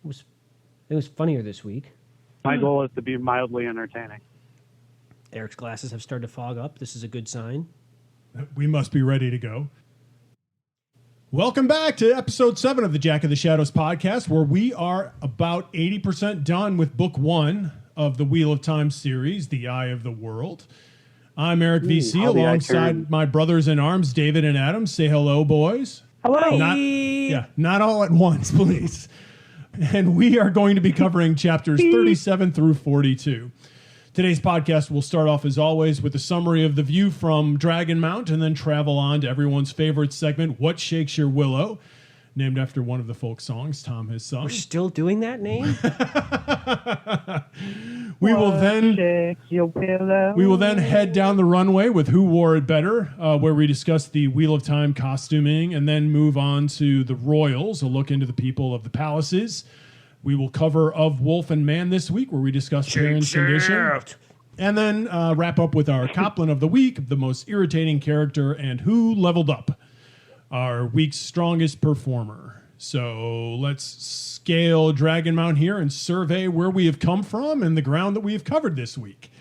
It was funnier this week. My goal is to be mildly entertaining. Eric's glasses have started to fog up. This is a good sign. We must be ready to go. Welcome back to episode 7 of the Jack of the Shadows podcast, where we are about 80% done with book 1 of the Wheel of Time series, The Eye of the World. I'm Eric VC alongside my brothers in arms, David and Adam. Say hello, boys. Hello. Not all at once, please. And we are going to be covering chapters 37 through 42. Today's podcast will start off, as always, with a summary of the view from Dragonmount and then travel on to everyone's favorite segment, What Shakes Your Willow, named after one of the folk songs Tom has sung. We're still doing that name? We will then head down the runway with Who Wore It Better, where we discuss the Wheel of Time costuming, and then move on to the Royals, a look into the people of the palaces. We will cover Of Wolf and Man this week, where we discuss Perrin's condition. And then wrap up with our Coplin of the week, the most irritating character, and who leveled up, our week's strongest performer. So let's scale Dragonmount here and survey where we have come from and the ground that we have covered this week.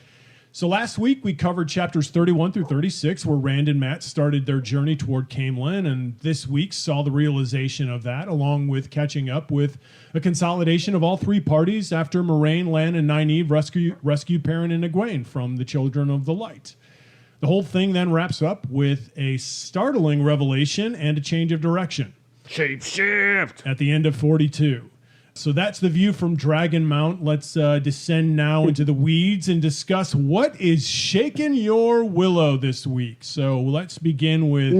So last week we covered chapters 31 through 36, where Rand and Mat started their journey toward Coplin, and this week saw the realization of that, along with catching up with a consolidation of all three parties after Moraine, Lan, and Nynaeve rescue Perrin and Egwene from the Children of the Light. The whole thing then wraps up with a startling revelation and a change of direction. Shapeshift! At the end of 42. So that's the view from Dragonmount. Let's descend now into the weeds and discuss what is shaking your willow this week. So let's begin with...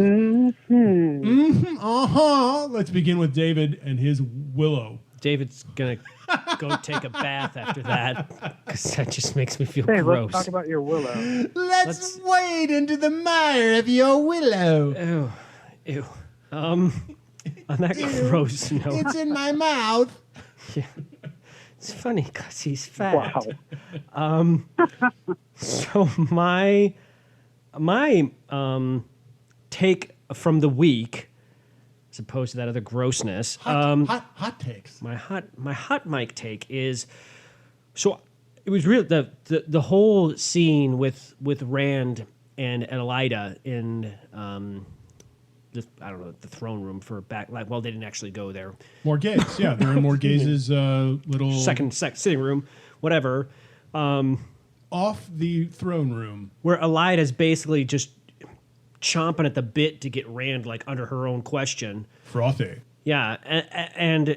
Let's begin with David and his willow. David's going to go take a bath after that, because that just makes me feel Hey, gross. let's talk about your willow. Let's wade into the mire of your willow. Ew. On that gross note. It's in my mouth. Yeah. It's funny because he's fat. Wow. So my take from the week, as opposed to that other grossness, Hot takes. my hot mic take is, so it was real, the whole scene with Rand and Elida in the throne room for back. Well, they didn't actually go there. Morgaze, yeah, they're in Morgaze's little Second sitting room, whatever. off the throne room, where Elida's basically just chomping at the bit to get Rand like under her own question. frothy. Yeah, and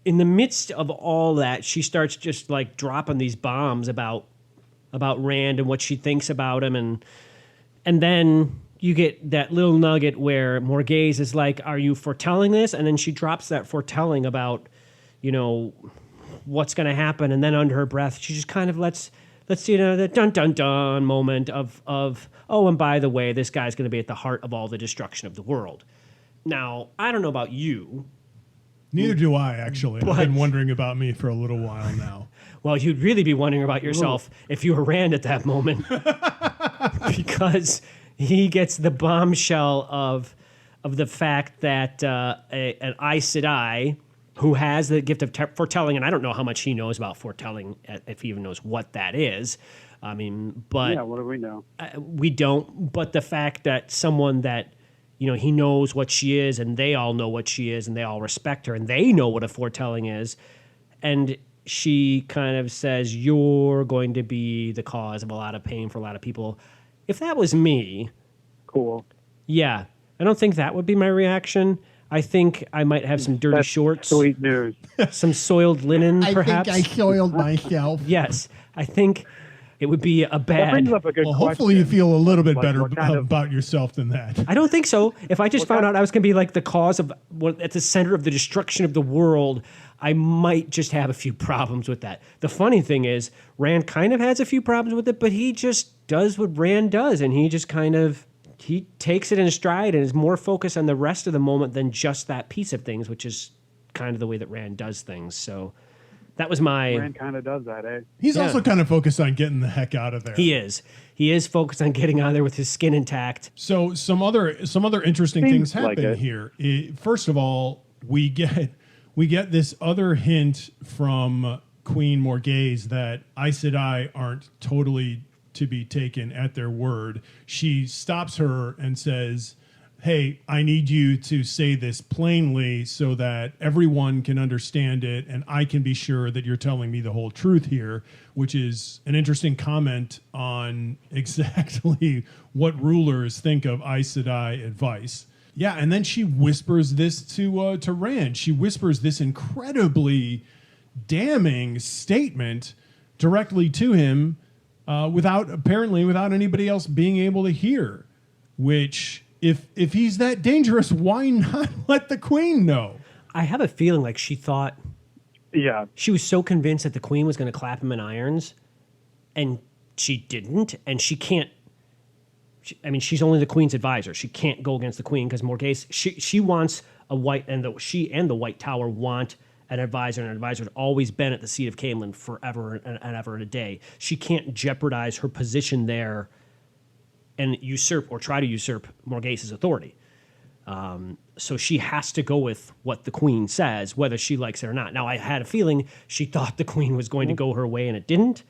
in the midst of all that, she starts just like dropping these bombs about Rand and what she thinks about him, and then you get that little nugget where Morgaze is like, "Are you foretelling this?" And then she drops that foretelling about, what's going to happen, and then under her breath, she just kind of lets the dun dun dun moment of oh, and by the way, this guy's going to be at the heart of all the destruction of the world. Now, I don't know about you. Neither do I, actually. I've been wondering about me for a little while now. Well, you'd really be wondering about yourself if you were Rand at that moment. Because he gets the bombshell of the fact that an Aes Sedai, who has the gift of foretelling, and I don't know how much he knows about foretelling, if he even knows what that is. I mean, but... Yeah, what do we know? We don't, but the fact that someone that, he knows what she is, and they all know what she is, and they all respect her, and they know what a foretelling is, and she kind of says, you're going to be the cause of a lot of pain for a lot of people. If that was me... Cool. Yeah. I don't think that would be my reaction. I think I might have some dirty shorts. Sweet news. Some soiled linen, perhaps. I think I soiled myself. Yes. I think it would be a That bad... brings up a good question. Hopefully you feel a little bit Like, better what kind of- about yourself than that. I don't think so. If I just found out I was going to be like the cause of what at the center of the destruction of the world, I might just have a few problems with that. The funny thing is, Rand kind of has a few problems with it, but he just does what Rand does, and he just kind of... He takes it in stride and is more focused on the rest of the moment than just that piece of things, which is kind of the way that Rand does things. So that was my... Rand kind of does that, eh? He's also kind of focused on getting the heck out of there. He is. He is focused on getting out of there with his skin intact. So some other interesting things Seems like happen it. here. First of all, we get we get this other hint from Queen Morghese that Aes Sedai aren't totally to be taken at their word. She stops her and says, hey, I need you to say this plainly so that everyone can understand it and I can be sure that you're telling me the whole truth here, which is an interesting comment on exactly what rulers think of Aes Sedai advice. Yeah, and then she whispers this to Rand. She whispers this incredibly damning statement directly to him without anybody else being able to hear, which... If he's that dangerous, why not let the queen know? I have a feeling like she thought she was so convinced that the queen was going to clap him in irons, and she didn't, and she can't. She's only the queen's advisor. She can't go against the queen because Morghese. She wants a white, and she and the White Tower want an advisor, and an advisor has always been at the seat of Caemlyn forever and ever and a day. She can't jeopardize her position there and usurp or try to usurp Morghese's authority. So she has to go with what the queen says, whether she likes it or not. Now, I had a feeling she thought the queen was going to go her way, and it didn't.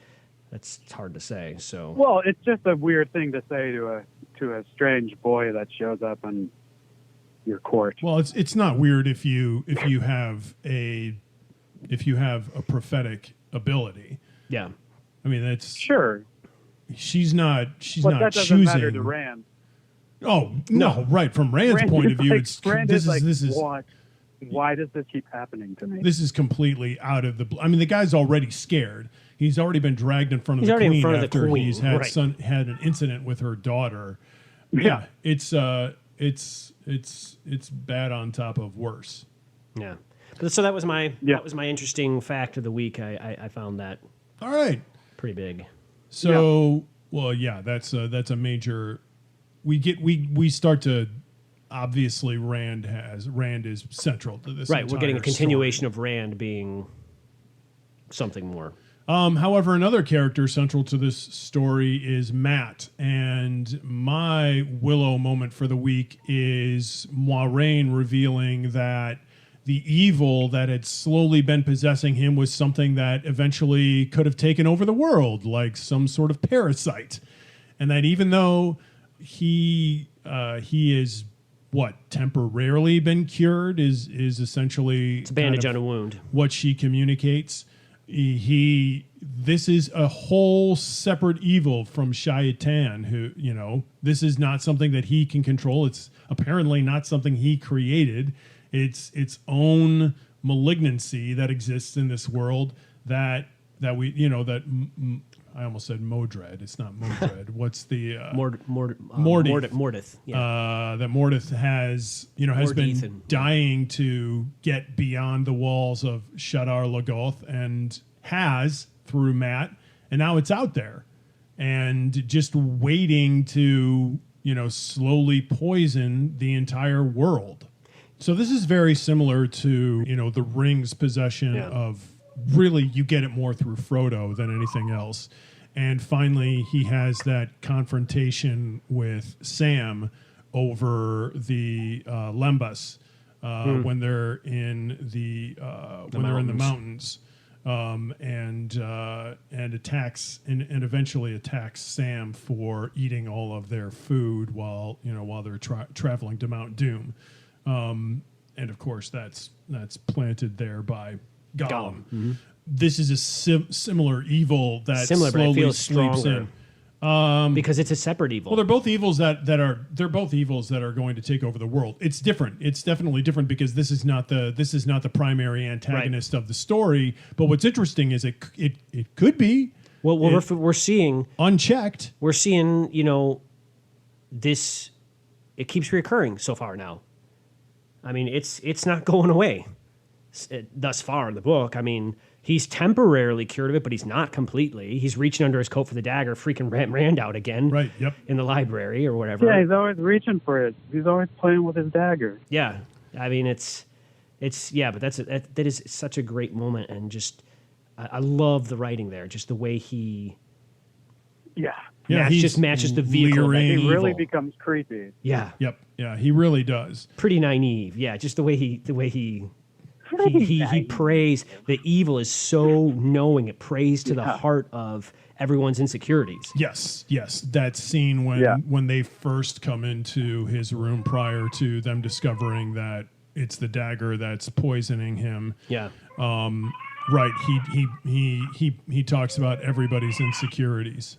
It's hard to say. So, well, it's just a weird thing to say to a strange boy that shows up on your court. Well, it's not weird if you have a prophetic ability. Yeah, I mean that's sure. She's not but that doesn't choosing. matter to Rand. Oh no, right. From Rand's point of view, Rand is what? Why does this keep happening to me? This is completely out of the. I mean, the guy's already scared. He's already been dragged in front of the queen after he's had had an incident with her daughter. Yeah, it's bad on top of worse. Yeah. So that was my interesting fact of the week. I found that. All right. Pretty big. So well, yeah, that's a major. We start to obviously Rand is central to this. Right, we're getting a continuation of Rand being something more. However, another character central to this story is Matt, and my Willow moment for the week is Moiraine revealing that the evil that had slowly been possessing him was something that eventually could have taken over the world, like some sort of parasite, and that even though he is temporarily been cured is essentially it's a bandage on a wound. What she communicates. This is a whole separate evil from Shaitan, who, this is not something that he can control. It's apparently not something he created. It's its own malignancy that exists in this world that I almost said Modred. It's not Modred. What's the Mordith? Yeah. That Mordith has been dying to get beyond the walls of Shadar Logoth and has through Matt, and now it's out there and just waiting to slowly poison the entire world. So this is very similar to the Ring's possession of. Really, you get it more through Frodo than anything else. And finally, he has that confrontation with Sam over the Lembas when they're in the mountains, and attacks and eventually attacks Sam for eating all of their food while they're traveling to Mount Doom, and of course that's planted there by Gollum. Mm-hmm. This is a similar evil that slowly but it feels sleeps stronger. in. Because it's a separate evil. Well, they're both evils that are going to take over the world. It's different. It's definitely different because this is not the primary antagonist of the story. But what's interesting is it could be. Well, we're seeing unchecked. We're seeing this. It keeps reoccurring so far now. I mean, it's not going away. Thus far in the book, I mean, he's temporarily cured of it, but he's not completely. He's reaching under his coat for the dagger, freaking Rand out again, right? Yep. In the library or whatever. Yeah, he's always reaching for it. He's always playing with his dagger. Yeah, I mean, it's but that is such a great moment, and just I love the writing there, just the way he. Yeah. Just matches the vehicle. He really becomes creepy. Yeah. Yep. Yeah, he really does. Pretty naive. Yeah, just the way he he prays. The evil is so knowing, it prays to the heart of everyone's insecurities. Yes. That scene when they first come into his room prior to them discovering that it's the dagger that's poisoning him. Yeah. Right. He talks about everybody's insecurities.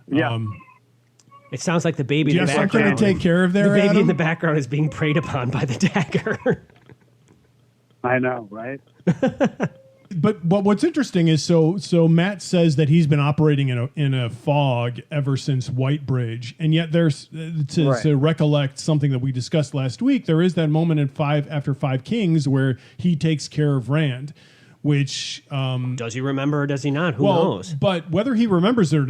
Yeah. It sounds like the baby Do you in the have something background. to take care of there, The baby Adam? in the background is being preyed upon by the dagger. I know, right? But what's interesting is so Matt says that he's been operating in a fog ever since Whitebridge, and yet there's to recollect something that we discussed last week. There is that moment in after Five Kings where he takes care of Rand, which does he remember or does he not? Who knows? But whether he remembers it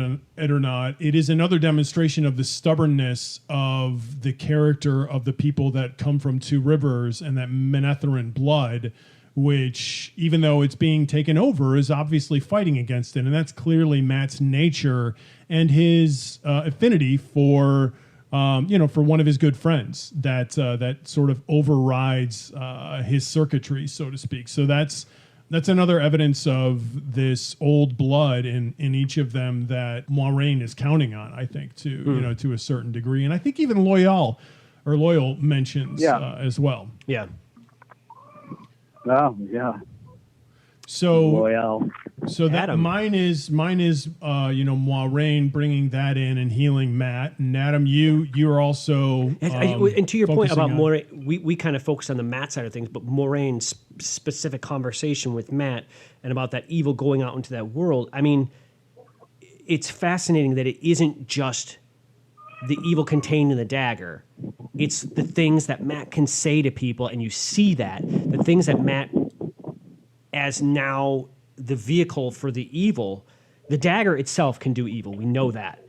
or not, it is another demonstration of the stubbornness of the character of the people that come from Two Rivers and that Manetheren blood, which, even though it's being taken over, is obviously fighting against it. And that's clearly Matt's nature and his affinity for, for one of his good friends that sort of overrides his circuitry, so to speak. So that's another evidence of this old blood in each of them that Moiraine is counting on, I think, to a certain degree. And I think even Loyal mentions as well. Yeah. Oh, yeah. So Loyal. So that Adam. mine is Moiraine bringing that in and healing Matt. And Adam, you're also and to your point focusing about on- Moiraine, we kind of focused on the Matt side of things, but Moraine's specific conversation with Matt and about that evil going out into that world. I mean, it's fascinating that it isn't just the evil contained in the dagger. It's the things that Matt can say to people, and you see that the things that Matt, as now the vehicle for the evil, the dagger itself can do evil. We know that.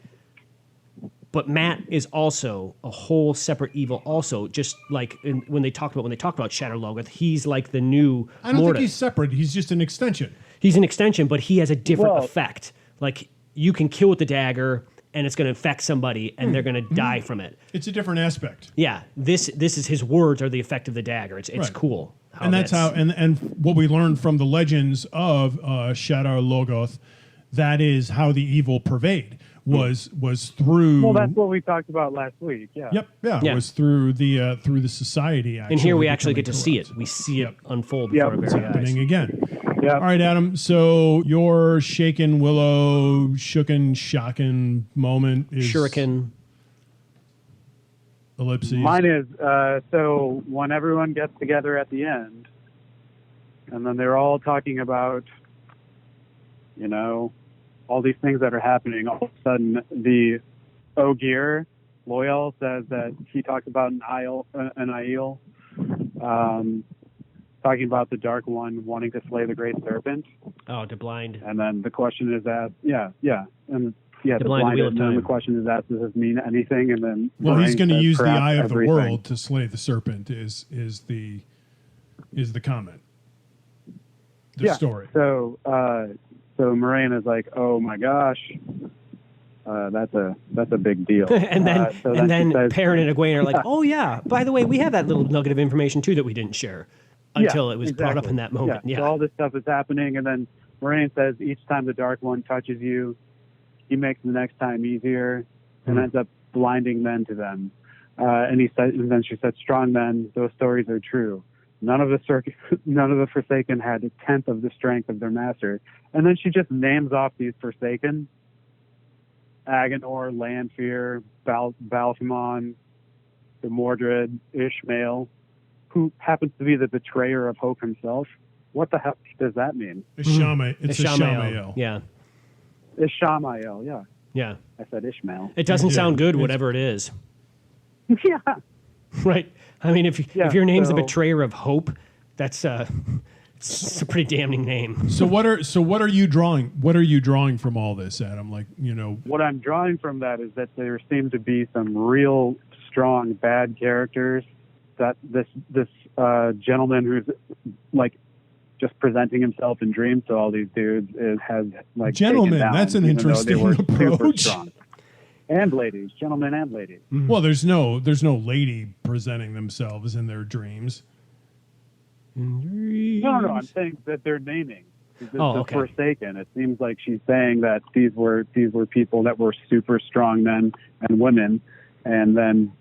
But Matt is also a whole separate evil. Also, just like when they talk about Shadow Logoth, he's like the new. I don't Mortis. think he's separate. He's just an extension. He's an extension, but he has a different Well- effect. Like you can kill with the dagger, and it's going to infect somebody, and they're going to die from it. It's a different aspect. Yeah, this is his words are the effect of the dagger. It's Right. cool. And that's how and what we learned from the legends of Shadar Logoth, that is how the evil pervade was through. Well, that's what we talked about last week. Yeah. Yep. Yeah. Yeah. Was through the society. Actually And here we actually get to becoming see corrupt. it. We see it unfold Yep. before our It's very eyes. happening again. Yeah. All right, Adam. So your shaken willow, shocking moment is Shuriken. ellipses. Mine is so when everyone gets together at the end, and then they're all talking about, all these things that are happening. All of a sudden, the Ogier Loyal says that he talks about an Aiel, talking about the Dark One wanting to slay the Great Serpent, Oh, to blind. and then the question is asked, the blind blind, wheel of and then time. the question is asked, does this mean anything? And then Well, he's Moiraine going to says, use the "Perhaps eye of everything." the world to slay the serpent. Is the comment? The story. So Moiraine is like, "Oh my gosh, that's a big deal." and then so and then she says, Perrin and Egwene are like, "Oh yeah, by the way, we have that little nugget of information too that we didn't share until it was brought up exactly. in that moment." Yeah. So all this stuff is happening, and then Moiraine says, "Each time the Dark One touches you, he makes the next time easier, and ends up blinding men to them." And then she said, "Strong men, those stories are true. None of the Forsaken had a tenth of the strength of their master." And then she just names off these Forsaken: Agenor, Lanfear, Balthamon, the Mordred, Ishmael, who happens to be the betrayer of Hope himself. What the heck does that mean? It's Ishamael. Yeah. Ishmael, yeah. Yeah. I said Ishmael. It doesn't Yeah, sound good, it's- whatever it is. Yeah. Right. I mean, if Yeah, your name's the so- betrayer of hope, that's it's a pretty damning name. So what are you drawing? What are you drawing from all this, Adam? What I'm drawing from that is that there seem to be some real strong bad characters. That this gentleman who's like just presenting himself in dreams to all these dudes has like Gentlemen, taken down, that's an even though they interesting were super approach. strong. And ladies, gentlemen and ladies. Well, there's no lady presenting themselves in their dreams. No, I'm saying that they're naming the okay. Forsaken. It seems like she's saying that these were people that were super strong men and women, and then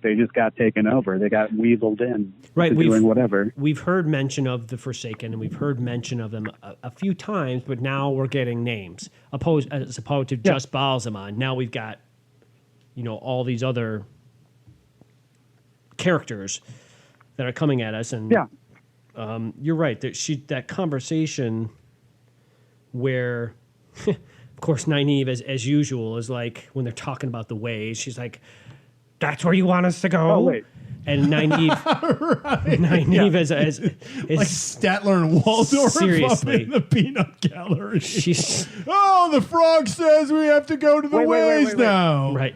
they just got taken over. They got weaseled in to doing whatever. We've heard mention of the Forsaken, and we've heard mention of them a few times, but now we're getting names. As opposed to just Balsamon, now we've got, all these other characters that are coming at us. And you're right. That conversation where, of course, Nynaeve, as usual, is like, when they're talking about the ways, she's like, that's where you want us to go? Oh, wait. And Nynaeve, Nynaeve is like Statler and Waldorf seriously up in the peanut gallery. She's the frog says we have to go to the ways now. Right.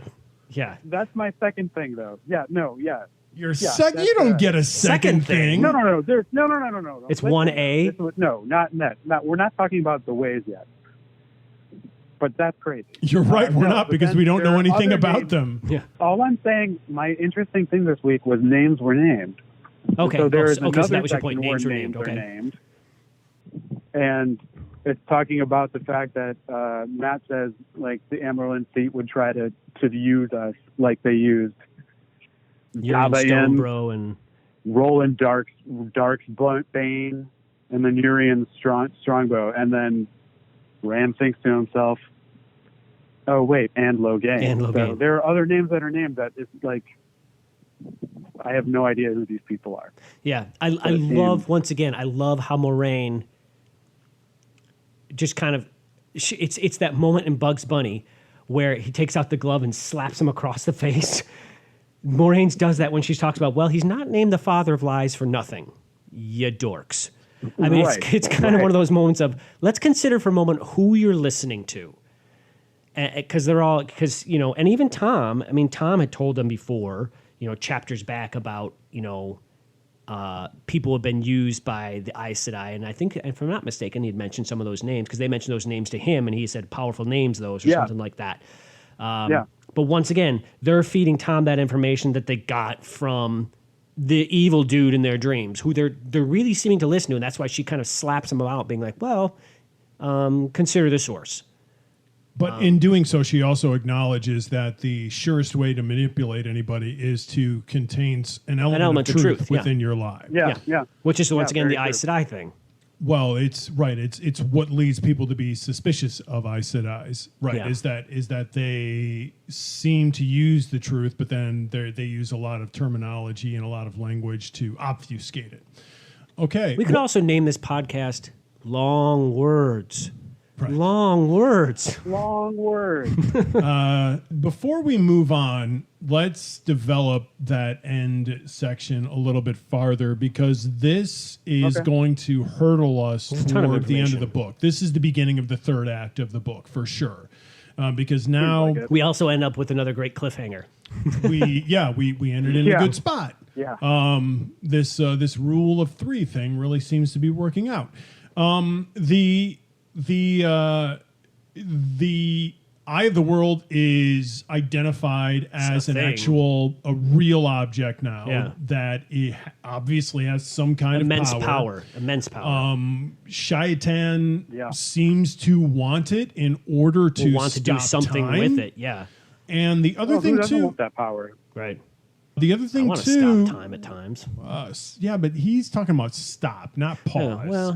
Yeah. That's my second thing, though. Yeah. No. Yeah. Your second. You don't get a second thing. No. There's no. It's 1A. No, not that. We're not talking about the ways yet. But that's crazy. You're right. We're not, because we don't know anything about them. Yeah. All I'm saying, my interesting thing this week was names were named. Okay. So there's so another that was your section point. where Names were names named. Okay. are named. And it's talking about the fact that Matt says, like, the Amaryllis fleet would try to use us like they used Urian Stonebro and Roland Dark's Bane, and then Urian Strongbow, and then Ram thinks to himself, oh, wait, and Logain. So there are other names that are named that it's like, I have no idea who these people are. Yeah. I love, once again, I love how Moraine just kind of, it's that moment in Bugs Bunny where he takes out the glove and slaps him across the face. Moraine does that when she talks about, well, he's not named the father of lies for nothing, you dorks. I mean, it's kind of one of those moments of, let's consider for a moment who you're listening to. Because and even Tom, Tom had told them before, chapters back about, people have been used by the Aes Sedai. And I think, if I'm not mistaken, he had mentioned some of those names, because they mentioned those names to him, and he said powerful names, those, or something like that. But once again, they're feeding Tom that information that they got from the evil dude in their dreams, who they're really seeming to listen to, and that's why she kind of slaps him out, being like, well, consider the source. But in doing so, she also acknowledges that the surest way to manipulate anybody is to contain an element of truth within your life. Yeah. Which is, once again, the Aes Sedai thing. Well, it's right. It's what leads people to be suspicious of Aes Sedai's, right? Yeah. Is that they seem to use the truth, but then they use a lot of terminology and a lot of language to obfuscate it. Okay. We could also name this podcast Long Words. Right. Long words. Long words. Before we move on, let's develop that end section a little bit farther, because this is going to hurdle us toward the end of the book. This is the beginning of the third act of the book, for sure. Because now we also end up with another great cliffhanger. we ended in a good spot. Yeah. This rule of three thing really seems to be working out. The Eye of the World is identified as a real object now that it obviously has some kind of power. Immense power. Shaitan seems to want it in order to want to do something time. with it. Yeah. And the other thing who doesn't too, want that power, right? The other thing I want too, to stop time at times. But he's talking about stop, not pause. Yeah, well,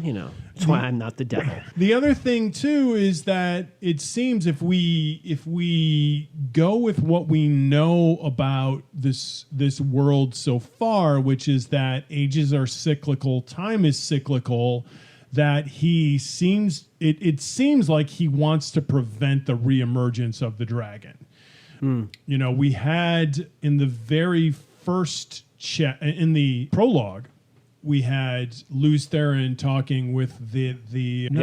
that's why I'm not the devil. The other thing too is that it seems if we go with what we know about this world so far, which is that ages are cyclical, time is cyclical, that it seems like he wants to prevent the reemergence of the dragon. We had in the very first in the prologue, we had Luz Theron talking with the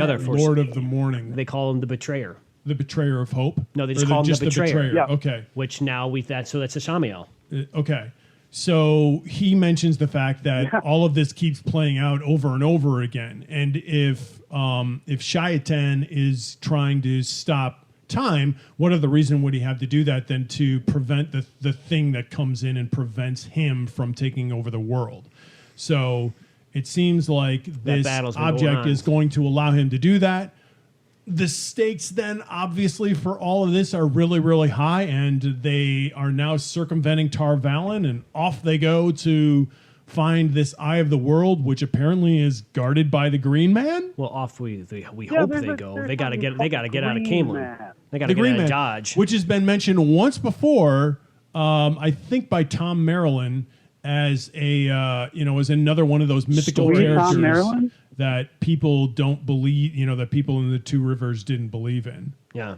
other Lord of the Morning. They call him the Betrayer. The Betrayer of Hope? No, they just call him the Betrayer. Yeah. Okay. Which now so that's a Shamiel. Okay. So he mentions the fact that all of this keeps playing out over and over again. And if Shaitan is trying to stop time, what other reason would he have to do that than to prevent the thing that comes in and prevents him from taking over the world? So It seems like this battle's been going object on. is going to allow him to do that. The stakes then, obviously, for all of this are really, really high, and they are now circumventing Tar Valon, and off they go to find this Eye of the World, which apparently is guarded by the Green Man. Well, off we hope they go. They got to get out of Camelin. They got to The get Green out Man, of Dodge. which has been mentioned once before, I think by Tom Maryland as as another one of those mythical Story. characters Tom Maryland? that people don't believe, that people in the Two Rivers didn't believe in. Yeah,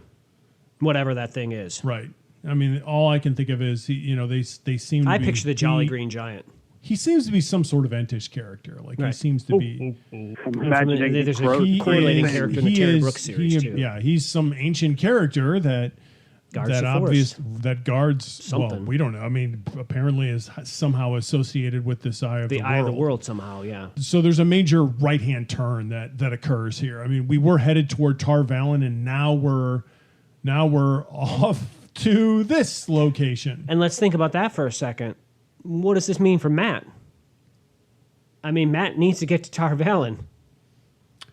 whatever that thing is. Right. I mean, all I can think of is they seem. I to picture the Jolly Green Giant. He seems to be some sort of Entish character. Like he Right. seems to be. I'm imagining There's a gross correlating things. character in the Terry Brooks series, too. Yeah, he's some ancient character that Guards the forest. that guards Something. Well, we don't know. I mean, apparently is somehow associated with this Eye of the The World. Eye of the World somehow, yeah. So there's a major right hand turn that occurs here. I mean, we were headed toward Tar Valon, and now we're off to this location. And let's think about that for a second. What does this mean for Matt? I mean, Matt needs to get to Tar Valon.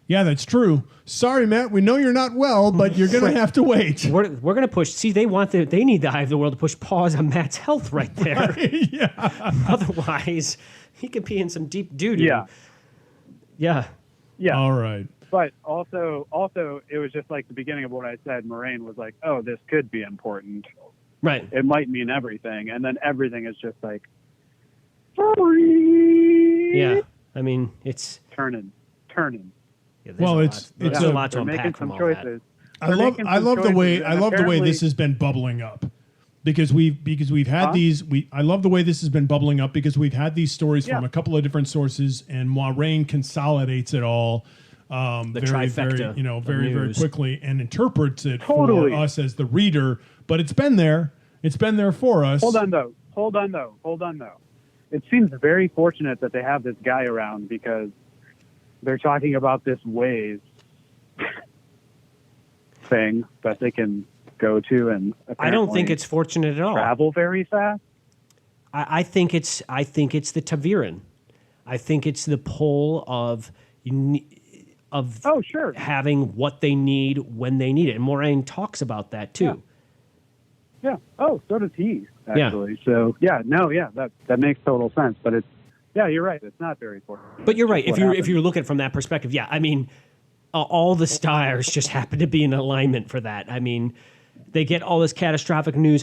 Yeah, that's true. Sorry, Matt. We know you're not well, but you're going to have to wait. We're going to push. See, they need the Eye of the World to push pause on Matt's health right there. Yeah. Otherwise, he could be in some deep doo-doo. Yeah. Yeah. Yeah. All right. But also, it was just like the beginning of what I said. Moraine was like, "Oh, this could be important. Right. It might mean everything," and then everything is just like, free. Yeah. I mean, it's turning. yeah, there's Well, a it's- lot, it's there's a- a lot to They're making unpack from some all choices. that. I love the way apparently- this has been bubbling up because we've had these. I love the way this has been bubbling up because we've had these stories from a couple of different sources, and Moiraine consolidates it all. Very, trifecta very, of very news. quickly and interprets it Totally. for us as the reader. But it's been there. It's been there for us. Hold on though. It seems very fortunate that they have this guy around because they're talking about this ways thing that they can go to, and I don't think apparently it's fortunate at all. travel very fast. I think it's the Taviran. I think it's the pull of Oh, sure. having what they need when they need it. And Moraine talks about that too. Yeah. Oh, so does he actually. So that makes total sense. But you're right. It's not very fortunate. But you're right. What If you look at it from that perspective, yeah. I mean, all the stars just happen to be in alignment for that. I mean, they get all this catastrophic news,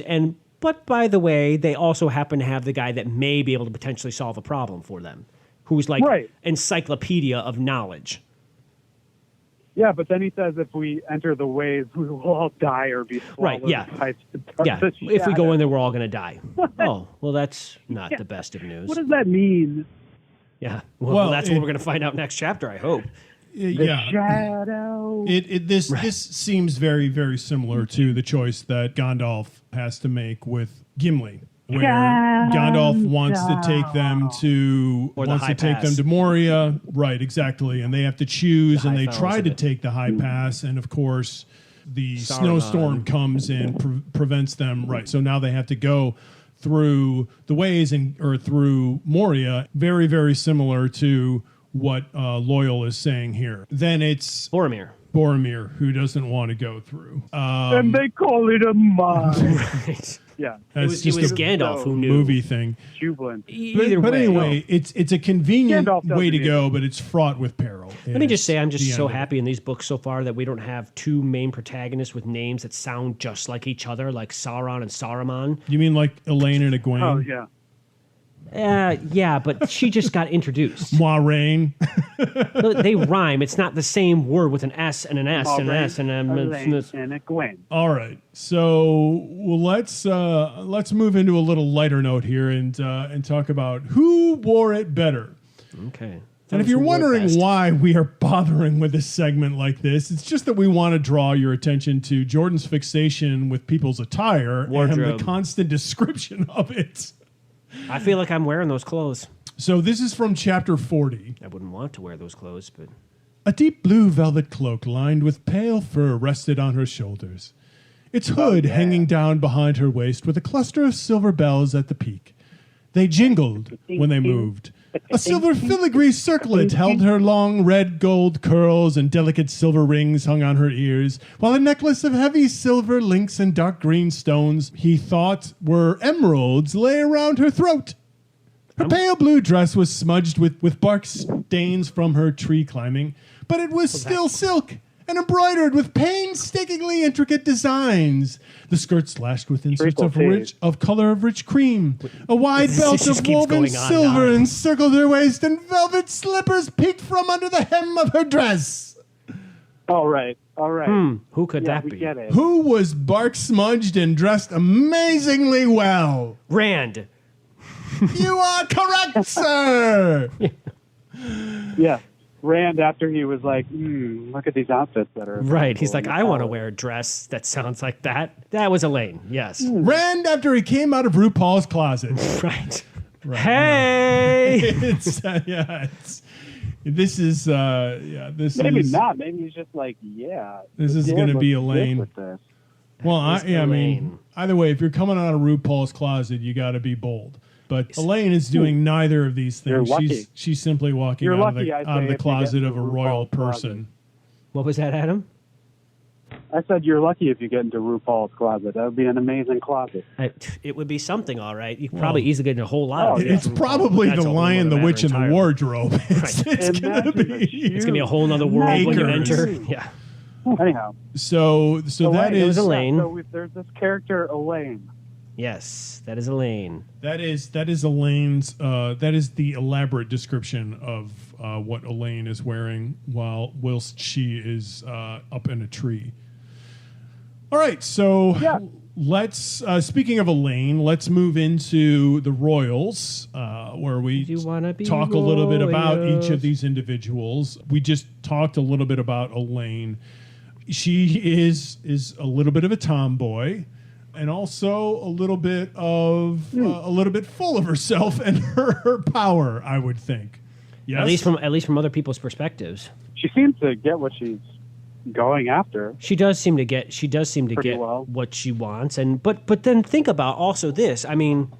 but by the way, they also happen to have the guy that may be able to potentially solve a problem for them, who's like Right. encyclopedia of knowledge. Yeah, but then he says if we enter the waves, we will all die or be swallowed Right, yeah. by Yeah, the if we go shadow. in there, we're all going to die. Oh, well, that's not the best of news. What does that mean? Yeah, well that's what we're going to find out next chapter, I hope. The shadow. This seems very, very similar to the choice that Gandalf has to make with Gimli, where Gandalf wants to take them to Or the High Pass. Moria, right? Exactly, and they have to choose, The and High they try Fells to of it. take the High Pass, and of course, the Saruman. snowstorm comes and prevents them. Right, so now they have to go through the ways or through Moria, very, very similar to what Loyal is saying here. Then it's Boromir. who doesn't want to go through. And they call it a mine. Right. Yeah. It was Gandalf who knew. movie thing. Jubilant. Either But way, anyway, it's a convenient Gandalf doesn't way to either. go, but it's fraught with peril. Let me just say, I'm It's just the so end of it. happy in these books so far that we don't have two main protagonists with names that sound just like each other, like Sauron and Saruman. You mean like Elaine and Egwene? Oh, yeah. Yeah, but she just got introduced. Moiraine. They rhyme. It's not the same word with an S and an S and an S and Elaine a. and a Gwen. All right, so let's move into a little lighter note here and talk about who wore it better. Okay. And if you're wondering why we are bothering with a segment like this, it's just that we want to draw your attention to Jordan's fixation with people's attire Wardrobe. and the constant description of it. I feel like I'm wearing those clothes. So this is from chapter 40. I wouldn't want to wear those clothes, but A deep blue velvet cloak lined with pale fur rested on her shoulders, its hood hanging down behind her waist with a cluster of silver bells at the peak. They jingled when they moved, A silver filigree circlet held her long red gold curls, and delicate silver rings hung on her ears, while a necklace of heavy silver links and dark green stones he thought were emeralds lay around her throat. Her pale blue dress was smudged with bark stains from her tree climbing, but it was still silk and embroidered with painstakingly intricate designs. The skirt slashed with inserts of color of rich cream. A wide belt of woven silver encircled her waist, and velvet slippers peeked from under the hem of her dress. All right. Who could that be? Get it. Who was bark smudged and dressed amazingly well? Rand. You are correct, sir. Yeah. Rand, after he was like, look at these outfits that are... Right. He's like, I want to wear a dress that sounds like that. That was Elaine. Yes. Rand, after he came out of RuPaul's closet. Right. Hey! This is Maybe not. Maybe he's just like, this is going to be Elaine. With this. Well, I mean, either way, if you're coming out of RuPaul's closet, you got to be bold. But Elaine is doing neither of these things. She's simply walking out of the closet of a royal person. What was that, Adam? I said you're lucky if you get into RuPaul's closet. That would be an amazing closet. It would be something, all right. You could probably easily get into a whole lot of it. It's probably The Lion, the Witch, and the Wardrobe. It's going to be a whole other world when you enter. Yeah. Anyhow. So that is Elaine. So there's this character, Elaine. Yes, that is Elaine. That is Elaine's. That is the elaborate description of what Elaine is wearing whilst she is up in a tree. All right, so let's. Speaking of Elaine, let's move into the royals, where we talk a little bit about each of these individuals. We just talked a little bit about Elaine. She is a little bit of a tomboy. And also a little bit full of herself and her power, I would think. Yes? At least from other people's perspectives. She seems to get what she's going after. She does seem to get well. what she wants, but then think about also this. I mean,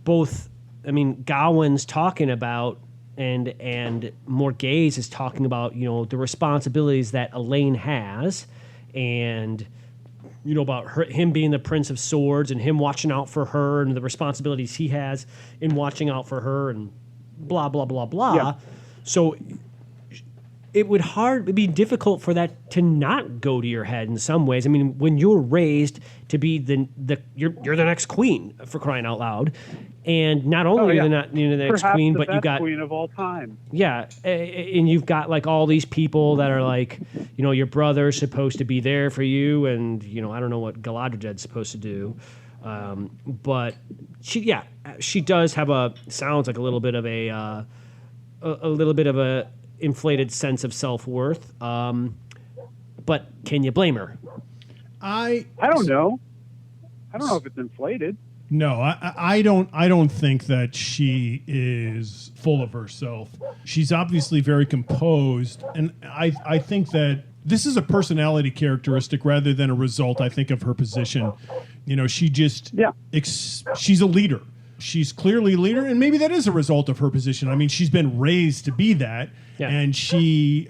Gawain's talking about and Morghese is talking about, the responsibilities that Elaine has, and about him being the Prince of Swords and him watching out for her and the responsibilities he has in watching out for her and blah, blah, blah, blah. Yeah. So it'd be difficult for that to not go to your head in some ways. I mean, when you're raised to be you're the next queen, for crying out loud. And not only are you the next Perhaps queen, the but you got queen of all time. Yeah, and you've got like all these people that are like, your brother's supposed to be there for you, and I don't know what Galadriel's supposed to do, but she does have sounds like a little bit of a inflated sense of self-worth. But can you blame her? I don't know. I don't know if it's inflated. No, I don't think that she is full of herself. She's obviously very composed, and I think that this is a personality characteristic rather than a result, I think, of her position. She just she's a leader. She's clearly a leader, and maybe that is a result of her position. I mean, she's been raised to be that, and she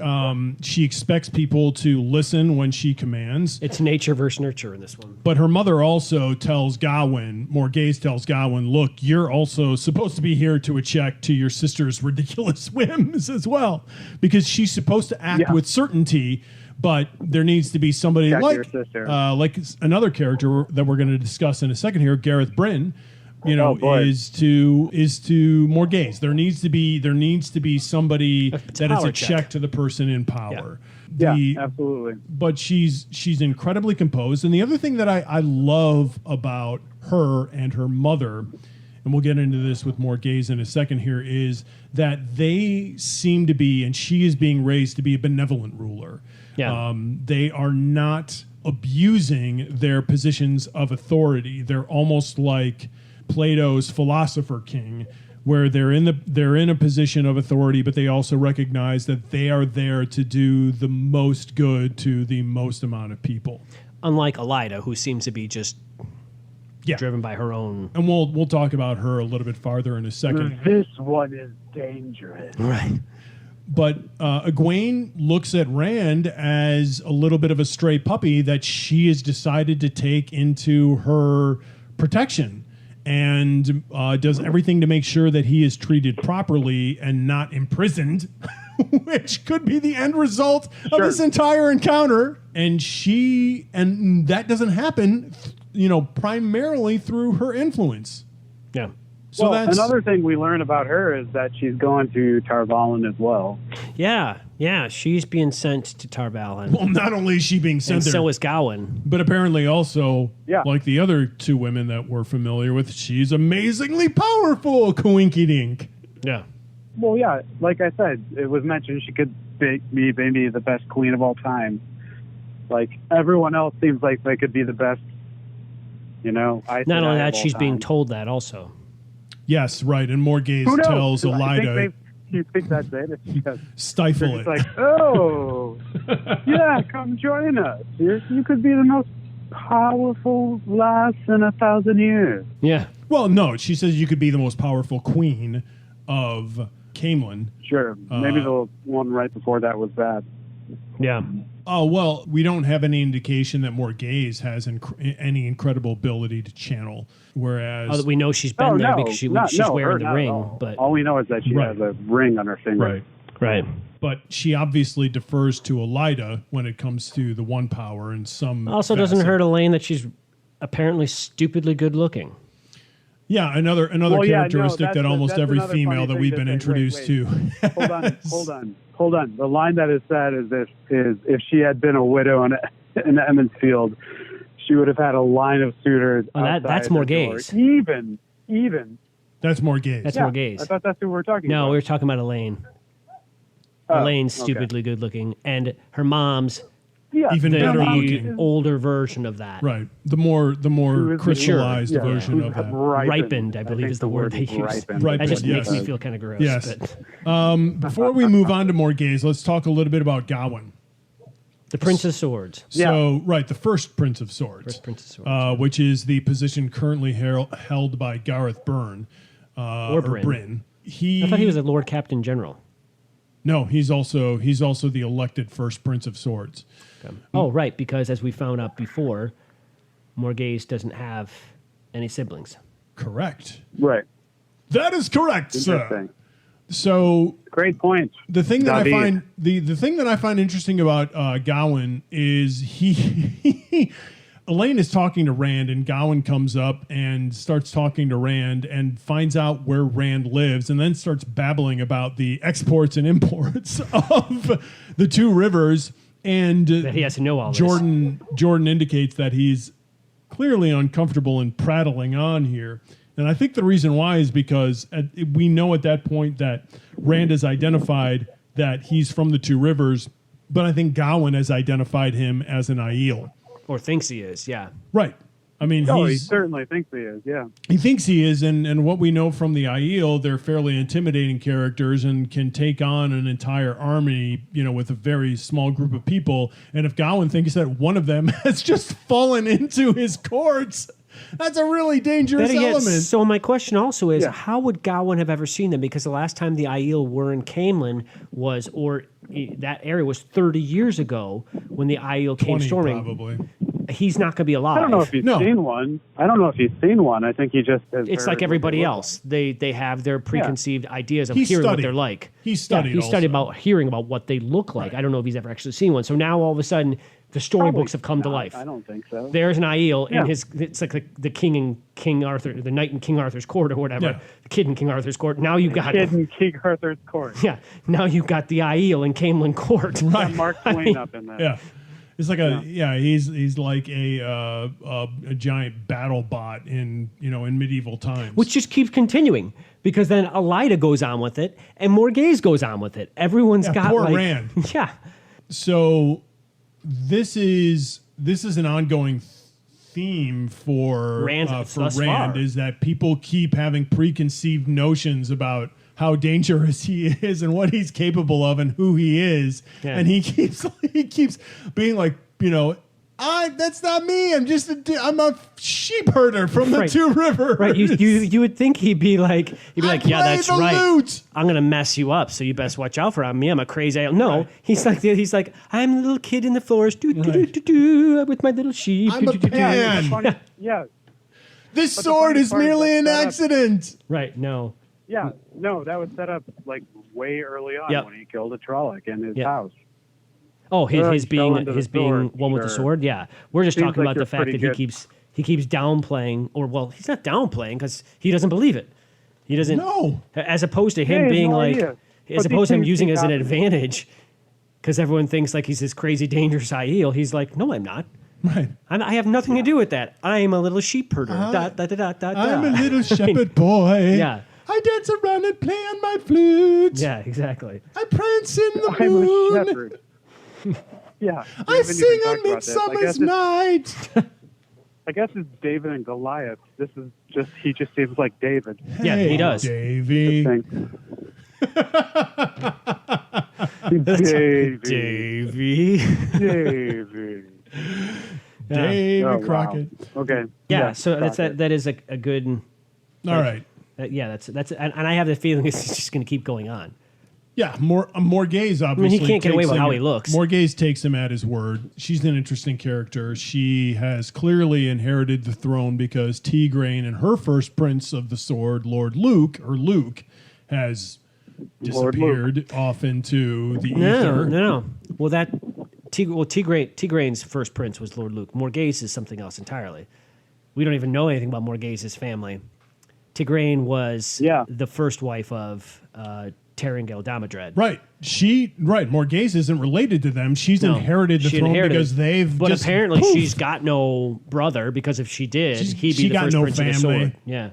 expects people to listen when she commands. It's nature versus nurture in this one. But her mother also tells Morghese tells Gawain, look, you're also supposed to be here to check to your sister's ridiculous whims as well, because she's supposed to act with certainty. But there needs to be somebody like another character that we're going to discuss in a second here, Gareth Bryn. Is to Morghese. There needs to be somebody that is a check to the person in power. Yeah, absolutely. But she's incredibly composed. And the other thing that I love about her and her mother, and we'll get into this with Morghese in a second here, is that they seem to be, and she is being raised to be a benevolent ruler. Yeah. They are not abusing their positions of authority. They're almost like Plato's philosopher king, where they're in a position of authority, but they also recognize that they are there to do the most good to the most amount of people. Unlike Elida, who seems to be just Yeah. driven by her own. And we'll talk about her a little bit farther in a second. This one is dangerous. Right. But Egwene looks at Rand as a little bit of a stray puppy that she has decided to take into her protection, and does everything to make sure that he is treated properly and not imprisoned, which could be the end result of this entire encounter. And that doesn't happen, primarily through her influence. Yeah. So that's another thing we learn about her is that she's going to Tarvalin as well. Yeah. She's being sent to Tarvalin. Well, not only is she being sent And there, so is Gawain. but apparently also, like the other two women that we're familiar with, she's amazingly powerful, Coinky Dink. Yeah. Well, yeah, like I said, it was mentioned she could be maybe the best queen of all time. Like, everyone else seems like they could be the best, Not only that, she's being told that also. Yes, right. And Morgaze tells Elida, you think that's it? stifle it. It's like, oh, yeah, come join us. You could be the most powerful lass in 1,000 years. Yeah. Well, no, she says you could be the most powerful queen of Camelin. Sure. Maybe the one right before that was bad. Yeah. Oh, well, we don't have any indication that Morgaze has any incredible ability to channel, whereas... we know she's been there because she's wearing the ring. But all we know is that she has a ring on her finger. Right. But she obviously defers to Elida when it comes to the one power and some... Also doesn't hurt Elaine that she's apparently stupidly good looking. Yeah, another characteristic that almost every female that we've been introduced to. Hold on. The line that is said is if she had been a widow in Emmons Field, she would have had a line of suitors. That's Morgaze. Even. That's Morgaze. That's Morgaze. I thought that's who we were talking about. No, we were talking about Elaine. Elaine's stupidly good looking, and her mom's even better looking, older version of that. Right. The more crystallized version of that. Ripened, I believe is the word they use. That just makes me feel kind of gross. Yes. Before we move on to Morgaze, let's talk a little bit about Gawain. The Prince of Swords. So, the first Prince of Swords. Which is the position currently held by Gareth Byrne. Or Bryn. I thought he was a Lord Captain General. No, he's also the elected first Prince of Swords. Okay. Oh, right, because as we found out before, Morgaze doesn't have any siblings. Correct. Right. That is correct, sir. So great point. The thing that I find the thing that I find interesting about Gawain is he Elaine is talking to Rand, and Gawain comes up and starts talking to Rand and finds out where Rand lives, and then starts babbling about the exports and imports of the two rivers. And that he has to know all this. Jordan indicates that he's clearly uncomfortable in prattling on here. And I think the reason why is because we know at that point that Rand has identified that he's from the two rivers, but I think Gawain has identified him as an Aiel. Or thinks he is, yeah. Right. I mean, he certainly thinks he is, yeah. He thinks he is, and what we know from the Aiel, they're fairly intimidating characters and can take on an entire army, with a very small group of people. And if Gawain thinks that one of them has just fallen into his courts, that's a really dangerous element. So my question also is, how would Gawain have ever seen them? Because the last time the Aiel were in Camelin that area was 30 years ago when the Aiel came storming. Probably. He's not going to be alive. I don't know if he's seen one. I think he just has. It's like everybody else. They have their preconceived ideas of hearing what they're like. He studied about hearing about what they look like. Right. I don't know if he's ever actually seen one. So now all of a sudden the storybooks have come to life. I don't think so. There's an Aiel in it's like the king in King Arthur, the knight in King Arthur's court or whatever. Yeah. The kid in King Arthur's court. Now you got kid in King Arthur's court. Yeah. Now you got the Aiel in Camelin court. Right. Mark Twain up in that. Yeah. It's like he's like a giant battle bot in medieval times, which just keeps continuing because then Elida goes on with it and Morgaze goes on with it. Everyone's got poor Rand. Yeah. So this is an ongoing theme for Rand is that people keep having preconceived notions about how dangerous he is and what he's capable of and who he is. Yeah. And he keeps being like, That's not me. I'm a sheep herder from the Right. Two Rivers. Right, you would think he'd be like, yeah, play that's the right. lute. I'm gonna mess you up, so you best watch out for me. I'm a crazy. No, Right. he's like, I'm the little kid in the forest, with my little sheep. I'm a pan. Funny, yeah, This the sword funny is part is merely an that's set up- accident. Right, no, yeah. No, that was set up like way early on Yep. when he killed a Trolloc in his Yep. house. oh, his He fell into the his being sword, one with the sure. sword. Yeah, we're just Seems talking like about the you're fact that pretty he good. keeps downplaying, or well, he's not downplaying because he doesn't believe it. He doesn't. No. As opposed to Yeah, him he has being no like, idea. as But opposed to him these using it things as an happen. advantage, because everyone thinks like he's this crazy, dangerous heel. He's like, no, I'm not. Right. I have nothing to do with that. I am a little sheep herder. I'm a little shepherd boy. Yeah. I dance around and play on my flute. Yeah, exactly. I prance in the I'm a moon. shepherd. Yeah, I we haven't sing even on talked about this. Midsummer's night. I guess it's David and Goliath. He just seems like David. Yeah, he Hey, does. Davey. Davy. Davy. Davy. Davy Oh, wow. Crockett. Okay. Yeah, so Crockett. that is a good. All right. Yeah, that's and I have the feeling it's just going to keep going on. Yeah, Morgaze obviously. he can't get away takes with him- how he looks. Morgaze takes him at his word. She's an interesting character. She has clearly inherited the throne because Tigraine and her first prince of the sword, Lord Luke, has Lord Luke. disappeared off into the No, ether. no. Well, Tigraine's first prince was Lord Luke. Morgaze is something else entirely. We don't even know anything about Morgaze's family. Tigraine was the first wife of Terengil Damodred. Right. Morgaze isn't related to them. She's No, inherited the she throne inherited. because they've But just apparently poof. she's got no brother, because if she did, he'd she be the got first no prince of the family. sword. Yeah.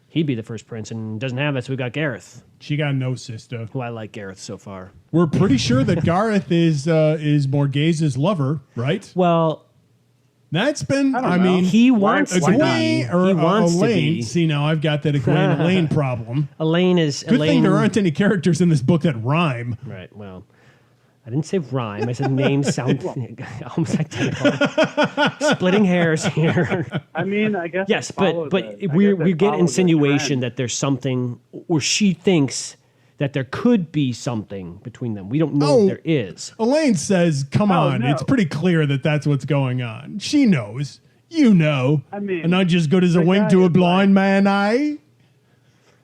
He'd be the first prince and doesn't have it, so we got Gareth, She got no sister. who I like Gareth so far. We're pretty sure that Gareth is Morgaze's lover, right? Well, That's been, I don't I know. mean, he wants to Egwene be. or He wants to Elaine. be. See, now I've got that Egwene Elaine problem. Elaine is Good Elaine. thing there aren't any characters in this book that rhyme. Right. Well, I didn't say rhyme. I said names sound almost identical. Splitting hairs here. I mean, I guess. Yes, it follows but it. I we guess it get follows a insinuation trend. that there's something, or she thinks that there could be something between them. We don't know Oh. if there is. Elaine says, come on, no. it's pretty clear that that's what's going on. She knows. You know. I mean, and not just good as a the wink guy to a is blind man eye.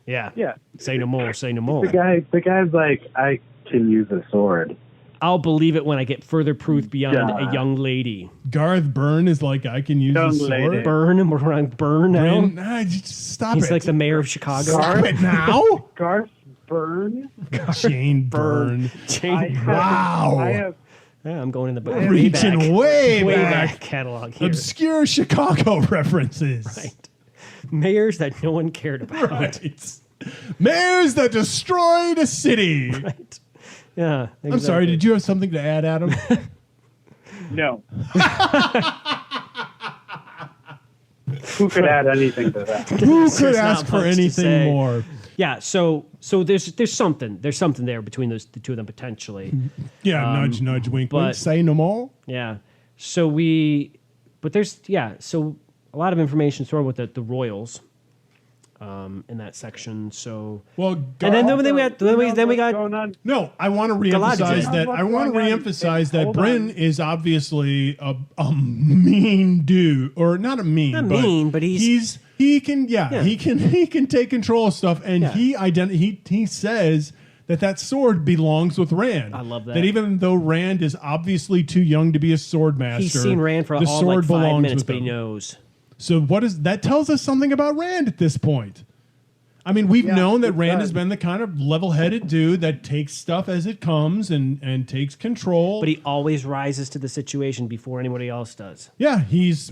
Yeah. Yeah. Say no more. Say no more. The guy's like, I can use a sword. I'll believe it when I get further proof beyond Yeah. a young lady. Garth Byrne is like, I can use Young a sword. lady. Burn. We're on burn now. Bryn, just stop He's it. like the mayor of Chicago. Stop it now. Garth Byrne. Jane Byrne. Wow. I have. Yeah, I'm going in the We're way reaching back, way back back. catalog here. Obscure Chicago references. Right. Mayors that no one cared about. Right. Mayors that destroyed a city. Right. Yeah. I'm sorry, did you have something to add, Adam? No. Who could add anything to that? Who could There's ask not for much to anything say. more? Yeah. So there's something there between the two of them potentially. Yeah, nudge, nudge, wink, but- wink. Say no more. Yeah. So So a lot of information thrown with the royals, in that section. So Well, and then we got going on. no, I want to reemphasize Galadriel. that. I want to What's going on? reemphasize that Hold Bryn on. is obviously a mean dude, or not a mean, Not but mean, but he's- he can Yeah. he can take control of stuff, and Yeah. he says that sword belongs with Rand. I love that. That even though Rand is obviously too young to be a sword master, he's seen Rand for the all sword like 5 belongs minutes, with but he him. knows. So what is that tells us something about Rand at this point. I mean, we've Yeah, known that it Rand does. has been the kind of level-headed dude that takes stuff as it comes and takes control. But he always rises to the situation before anybody else does. yeah, he's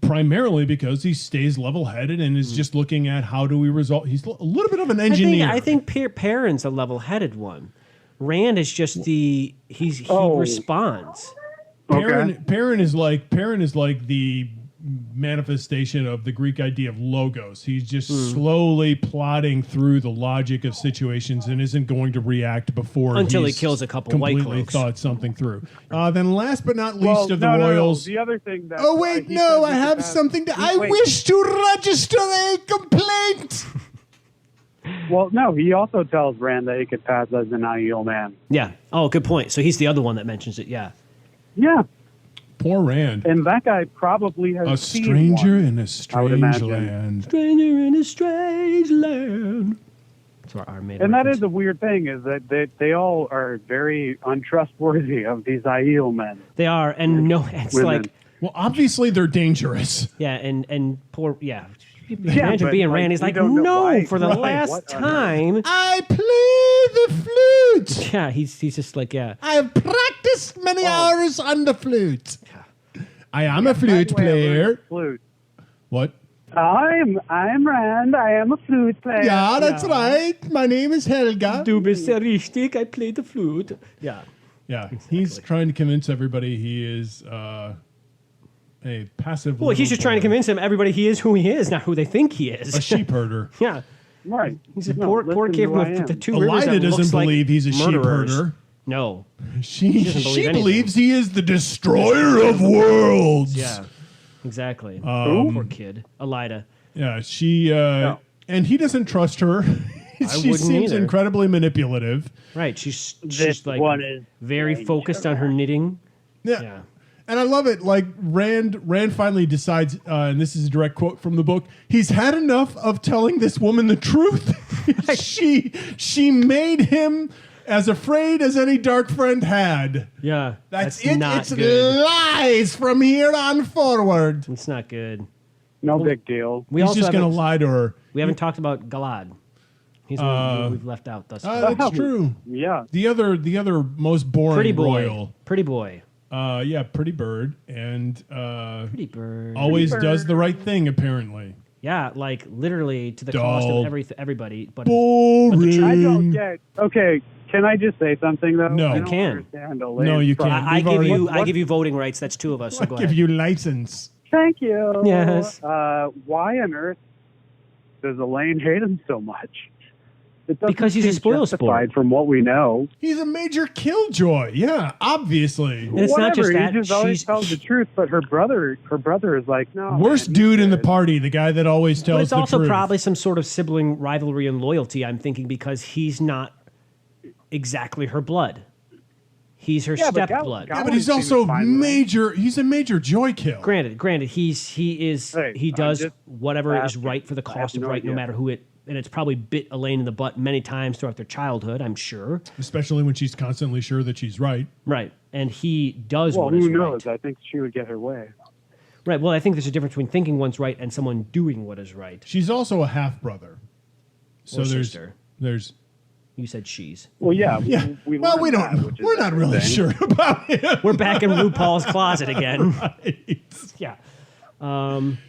primarily because he stays level-headed and is just looking at how do we resolve. He's a little bit of an engineer. I think Perrin's a level-headed one. Rand is just he Oh. responds. Perrin is like the manifestation of the Greek idea of logos. He's just slowly plodding through the logic of situations and isn't going to react before Until he he's kills a couple white completely cloaks. thought something through. Then last but not least of the no, Royals. The other thing that Oh wait, he no! said I he have could something to. I wait. wish to register a complaint. Well, no, he also tells Rand that he could pass as an Aiel man. Yeah. Oh, good point. So he's the other one that mentions it. Yeah. Yeah, Poor Rand. and that guy probably has A seen stranger one. in a would strange imagine. land. Stranger in a strange land. That's our main And that reference. is the weird thing, is that they all are very untrustworthy of these Aiel men. They are, and no, it's Women. like, Well, obviously they're dangerous. yeah, and poor, yeah. Yeah, Imagine but, being like, Rand. He's we like, don't know no, why. for the Right, last what on time. I play the flute. Yeah, he's just like, yeah. I have practiced many hours on the flute. I am a flute By the way, I learned player. flute. What? I'm Rand. I am a flute player. Yeah, that's right. My name is Helga. Du bist sehr richtig, I play the flute. Yeah. Yeah, he's trying to convince everybody he is a passive. Well, he's little just trying to boy. convince everybody he is who he is, not who they think he is. a sheep herder. Yeah. Right. He's a No, poor listen kid to who I with am. the two rivers Elida that looks doesn't like believe he's a sheep murderers. herder. No. She doesn't believe anything. believes he is the destroyer of worlds. Yeah. Exactly. Um, Poor kid. Elida. Yeah, she and he doesn't trust her. She wouldn't seems either. incredibly manipulative. Right. She's This like one is very focused on her knitting. Yeah. Yeah. And I love it. Like Rand finally decides, and this is a direct quote from the book. He's had enough of telling this woman the truth. she made him as afraid as any dark friend had. Yeah. That's it. not It's good. lies from here on forward. It's not good. No big deal. We He's also just going to haven't- lie to her. We haven't talked about Galad. He's one we've left out thus far. That's true. Yeah. The other most boring Pretty boy. royal. Pretty boy. Yeah, pretty bird, and Pretty bird. always bird. does the right thing. Apparently, Yeah, like literally to the cost Dull. of everybody. But boring. I don't get. Okay, can I just say something though? No. I You don't can. understand No, you Elaine's can't. I We've give already- you I give you voting rights. That's two of us. So I go give ahead. you license. Thank you. Yes. Why on earth does Elaine hate him so much? It doesn't Because he's a seem spoil justified sport. from what we know. He's a major killjoy. Yeah, obviously. And it's Whatever, not just that. he just always She's, tells the truth, but her brother is like, no. Worst man, dude he's in the good. party, the guy that always tells but it's the also truth. probably some sort of sibling rivalry and loyalty. I'm thinking because he's not exactly her blood. He's her Yeah, but step blood. yeah, but he's also major. He's a major joy kill. Granted, he Hey, does I'm just whatever is asking. right for the I cost have of no right, no idea. matter who it. And it's probably bit Elaine in the butt many times throughout their childhood. I'm sure. Especially when she's constantly sure that she's right. Right, and he does Well, what is who knows? right. I think she would get her way. Right. Well, I think there's a difference between thinking one's right and someone doing what is right. She's also a half brother. So Or there's sister. there's You said she's. Well, yeah. yeah. We Well, we learned don't. that, which is We're not really everything. sure about him. We're back in RuPaul's closet again. Yeah.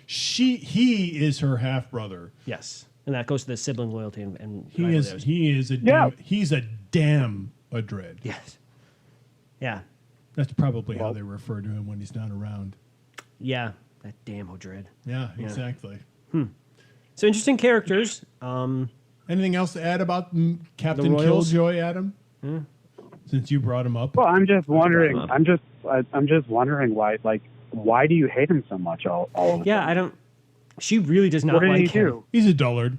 He is her half brother. Yes. And that goes to the sibling loyalty and He is a Yeah. damn, he's a damn Adred. Yes. Yeah. That's probably how they refer to him when he's not around. Yeah. That damn Odred. Yeah, exactly. So interesting characters. Anything else to add about Captain Royals? Killjoy, Adam? Since you brought him up. Well, I'm just wondering. I'm just wondering why do you hate him so much? All of a Yeah, sudden? I don't. She really does not What did like he him. do? He's a dullard.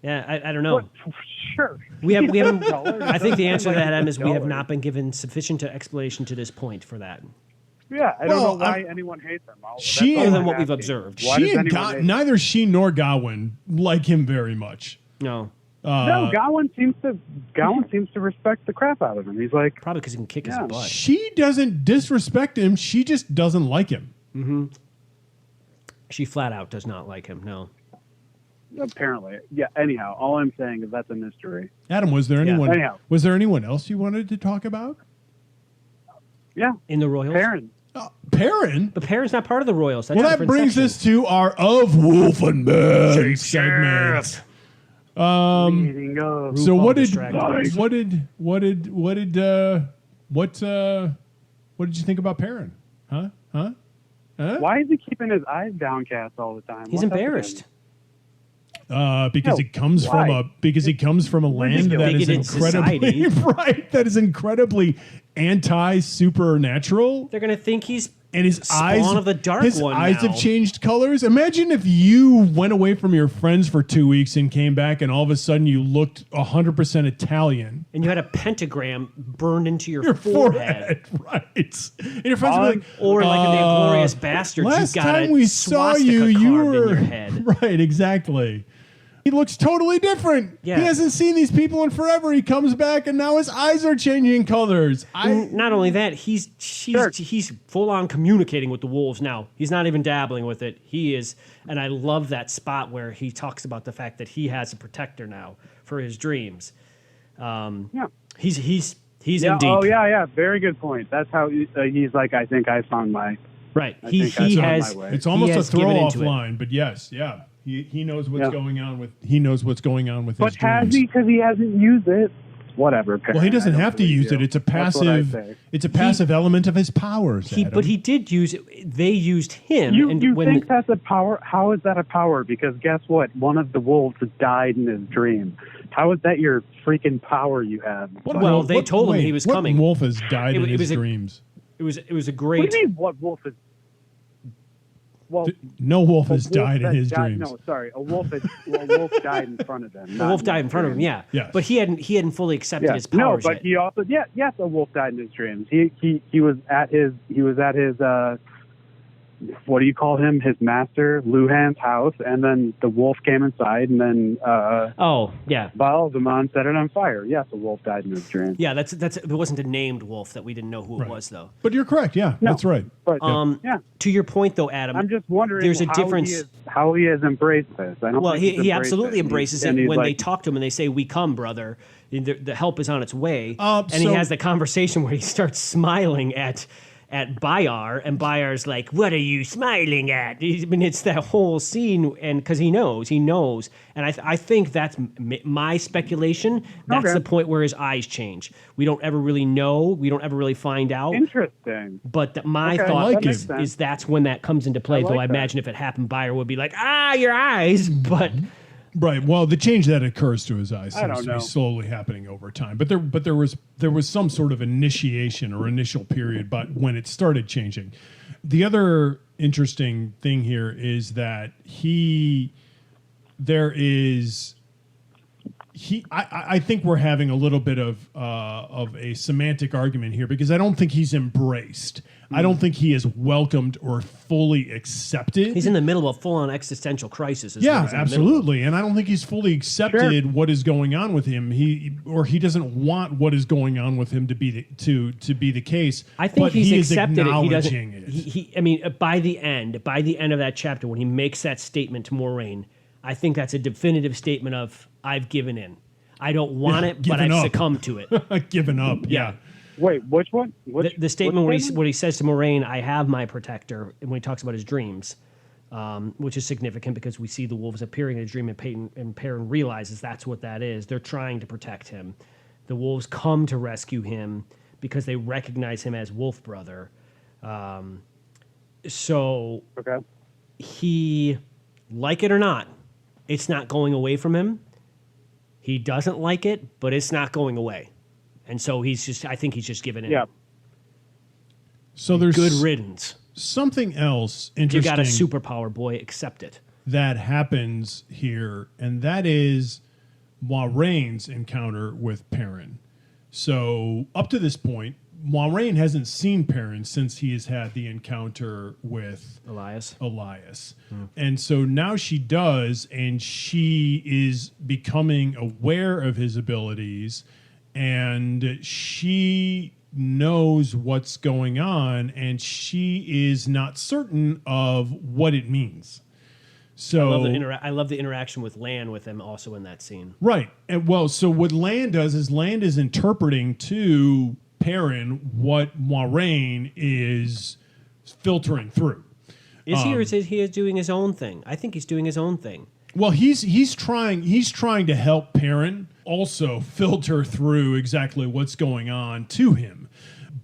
Yeah, I don't know. What? Sure. We haven't. I think the answer to Like that, Adam, is we have dullard. not been given sufficient explanation to this point for that. Yeah, I Well, don't know why anyone hates him. She- That's all Other than I'm what we've asking. observed. Why She does and anyone hate him? neither she nor Gawain like him very much. No, No, Gawain seems to respect the crap out of him. He's like, probably because he can kick Yeah. his butt. She doesn't disrespect him. She just doesn't like him. She flat out does not like him. No. apparently. Yeah. Anyhow, all I'm saying is that's a mystery. Adam, was there anyone? Anyhow. Was there anyone else you wanted to talk about? Yeah. In the Royals. Perrin. Perrin. But Perrin's not part of the Royals. That's Well, a that different brings section. us to our of Wolf and Man segment. Eating up. So RuPaul what did distracted us. what did you think about Perrin? Huh? Why is he keeping his eyes downcast all the time? He's What's up with embarrassed. him? Because he comes from a land that is Bigoted incredibly society. right. That is incredibly anti-supernatural. They're gonna think he's And his Spawn eyes of the Dark his One eyes now. have changed colors. Imagine if you went away from your friends for 2 weeks and came back, and all of a sudden you looked 100% Italian. and you had a pentagram burned into your, Your forehead. right? And your friends would be like, Or like in the Inglorious Bastards, last you got time a we saw swastika you, you carved were in your head. right. Exactly. He looks totally different. Yeah. He hasn't seen these people in forever. He comes back, and now his eyes are changing colors. Not only that, he's full on communicating with the wolves now. He's not even dabbling with it. He is, and I love that spot where he talks about the fact that he has a protector now for his dreams. He's in deep. Oh yeah. Very good point. That's how he's like. I think I found my. Right. I He think I found has. my way. It's almost a has given throw off into it. line, but yes, yeah. He knows what's going on with his But has dreams. he? Because he hasn't used it. Whatever. Well, he doesn't I don't have to believe use you. it. It's a That's what I passive. say. It's a passive element of his powers. But he did use it. They used him. and You when think that's a power? How is that a power? Because guess what? One of the wolves died in his dream. How is that your freaking power you have? Well, they told him he was what coming. wolf has died It in was his a- dreams? it was a What great. do you mean? What wolf is? Well, No wolf a has wolf died in that his died- dreams. No, sorry, a wolf died in front of them. The wolf died in front of him. Yeah. Yes. But he hadn't fully accepted Yeah. his No, powers but yet. he also yes, a wolf died in his dreams. He was at his what do you call him? His master, Luhan's house, and then the wolf came inside, and then Oh yeah. Balzamon set it on fire. Yes, a wolf died in his dreams. Yeah, that's it wasn't a named wolf that we didn't know who it was though. But you're correct. Yeah, No. that's right. But yeah, To your point though, Adam, I'm just wondering there's a how difference. how he has embraced this. I don't Well, think he he's embraced absolutely it. embraces And it he's when they like, talk to him and they say, "We come, brother." The help is on its way, So- and he has the conversation where he starts smiling at Bayar, and Bayar's like, "What are you smiling at?" I mean, it's that whole scene, and because he knows, and I think that's my speculation. That's Okay. the point where his eyes change. We don't ever really know. We don't ever really find out. Interesting. But my Okay, thought like is, it. that's when that comes into play. I Though like I that. imagine if it happened, Bayer would be like, your eyes. But Right. Well, the change that occurs to his eyes I seems don't to be know. slowly happening over time. But there was some sort of initiation or initial period, but when it started changing. The other interesting thing here is that I think we're having a little bit of a semantic argument here because I don't think he's embraced. I don't think he is welcomed or fully accepted. he's in the middle of a full-on existential crisis. Is what Yeah, he's in the middle of. absolutely. And I don't think he's fully accepted what is going on with him. He doesn't want what is going on with him to be the case. I think but he's he is accepted it. He acknowledging doesn't. it. I mean, by the end of that chapter, when he makes that statement to Moraine, I think that's a definitive statement of I've given in. I don't want it, but given I've up. succumbed to it. Given up. Yeah. Wait, which one? The statement where he says to Moraine, "I have my protector," and when he talks about his dreams, which is significant because we see the wolves appearing in a dream, and Perrin realizes that's what that is. They're trying to protect him. The wolves come to rescue him because they recognize him as Wolf Brother. So Okay. he, like it or not, it's not going away from him. He doesn't like it, but it's not going away. And so I think he's just given in. Yeah. So there's Good riddance. something else You interesting got a superpower, boy. Accept it. that happens here, and that is Moraine's encounter with Perrin. So up to this point, Moraine hasn't seen Perrin since he has had the encounter with Elias. And so now she does, and she is becoming aware of his abilities, and she knows what's going on, and she is not certain of what it means. So I love the interaction with Lan with him also in that scene. right. And well, so what Lan does is Lan is interpreting to Perrin what Moraine is filtering through. Is he or is he doing his own thing? I think he's doing his own thing. Well, he's trying to help Perrin also filter through exactly what's going on to him.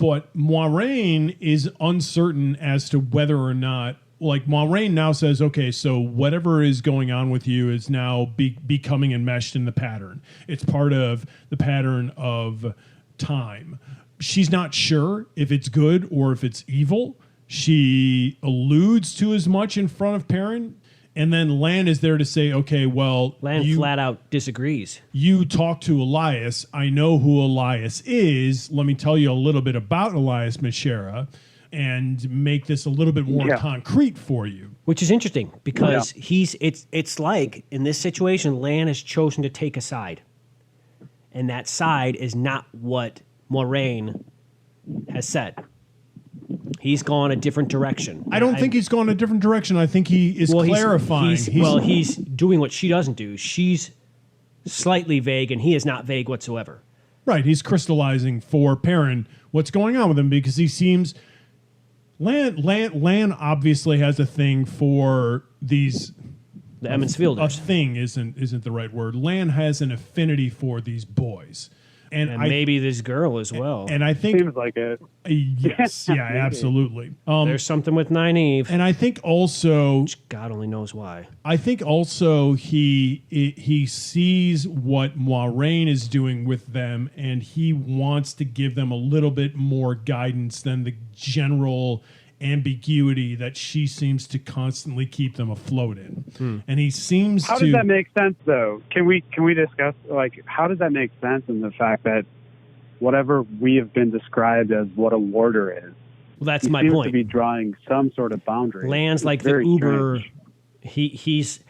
But Moiraine is uncertain as to whether or not, like, Moiraine now says, okay, so whatever is going on with you is now becoming enmeshed in the pattern. It's part of the pattern of time. She's not sure if it's good or if it's evil. She alludes to as much in front of Perrin. And then Lan is there to say, okay, well... Lan flat out disagrees. You talk to Elias. I know who Elias is. Let me tell you a little bit about Elias Mishera and make this a little bit more concrete for you. Which is interesting because it's like, in this situation, Lan has chosen to take a side. And that side is not what Moiraine has said. He's gone a different direction. I don't think he's gone a different direction. I think he is clarifying. He's doing what she doesn't do. She's slightly vague, and he is not vague whatsoever. Right. He's crystallizing for Perrin what's going on with him because he seems... Lan obviously has a thing for these... The Emmons Fielders. A thing isn't the right word. Lan has an affinity for these boys. And maybe this girl as well. And I think... Seems like it. Yes, yeah, absolutely. There's something with Nynaeve. And I think also... Which God only knows why. I think also he sees what Moiraine is doing with them, and he wants to give them a little bit more guidance than the general ambiguity that she seems to constantly keep them afloat in. And he seems How does that make sense, though? Can we discuss, like, how does that make sense in the fact that whatever we have been described as what a warder is, well, that's he my seems point. to be drawing some sort of boundary. Lan's like the uber. Strange.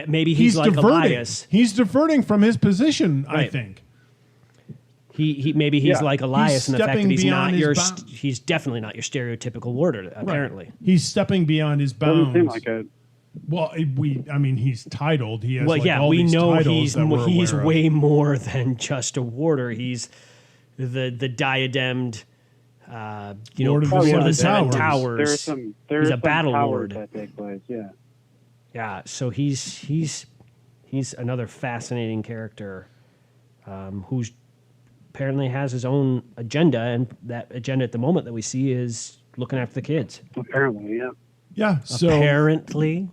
Maybe he's like diverting. Elias. He's diverting from his position, I Right. think. Maybe he's like Elias in the fact that he's not he's definitely not your stereotypical warder, apparently. Right. He's stepping beyond his bounds. Doesn't seem like it. Well, he's titled. He has all we these know titles that we're he's aware of. way more than just a warder. He's the diademed, Lord of the Seven Towers. Towers. He's a battle lord. That take place. Yeah. Yeah, so he's another fascinating character who's apparently has his own agenda, and that agenda at the moment that we see is looking after the kids. Apparently, yeah. Yeah. So apparently,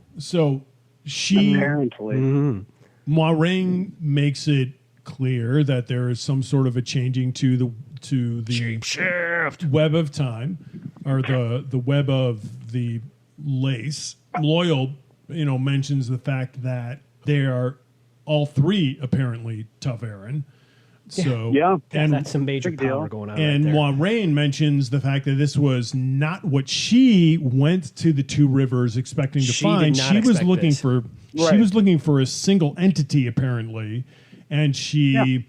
Moiraine makes it clear that there is some sort of a changing to the Shapeshift web of time, or the web of the lace. Loyal, mentions the fact that they are all three apparently Ta'veren. So that's some major power going on. And Moiraine mentions the fact that this was not what she went to the Two Rivers expecting to find. She was looking for a single entity apparently, and she.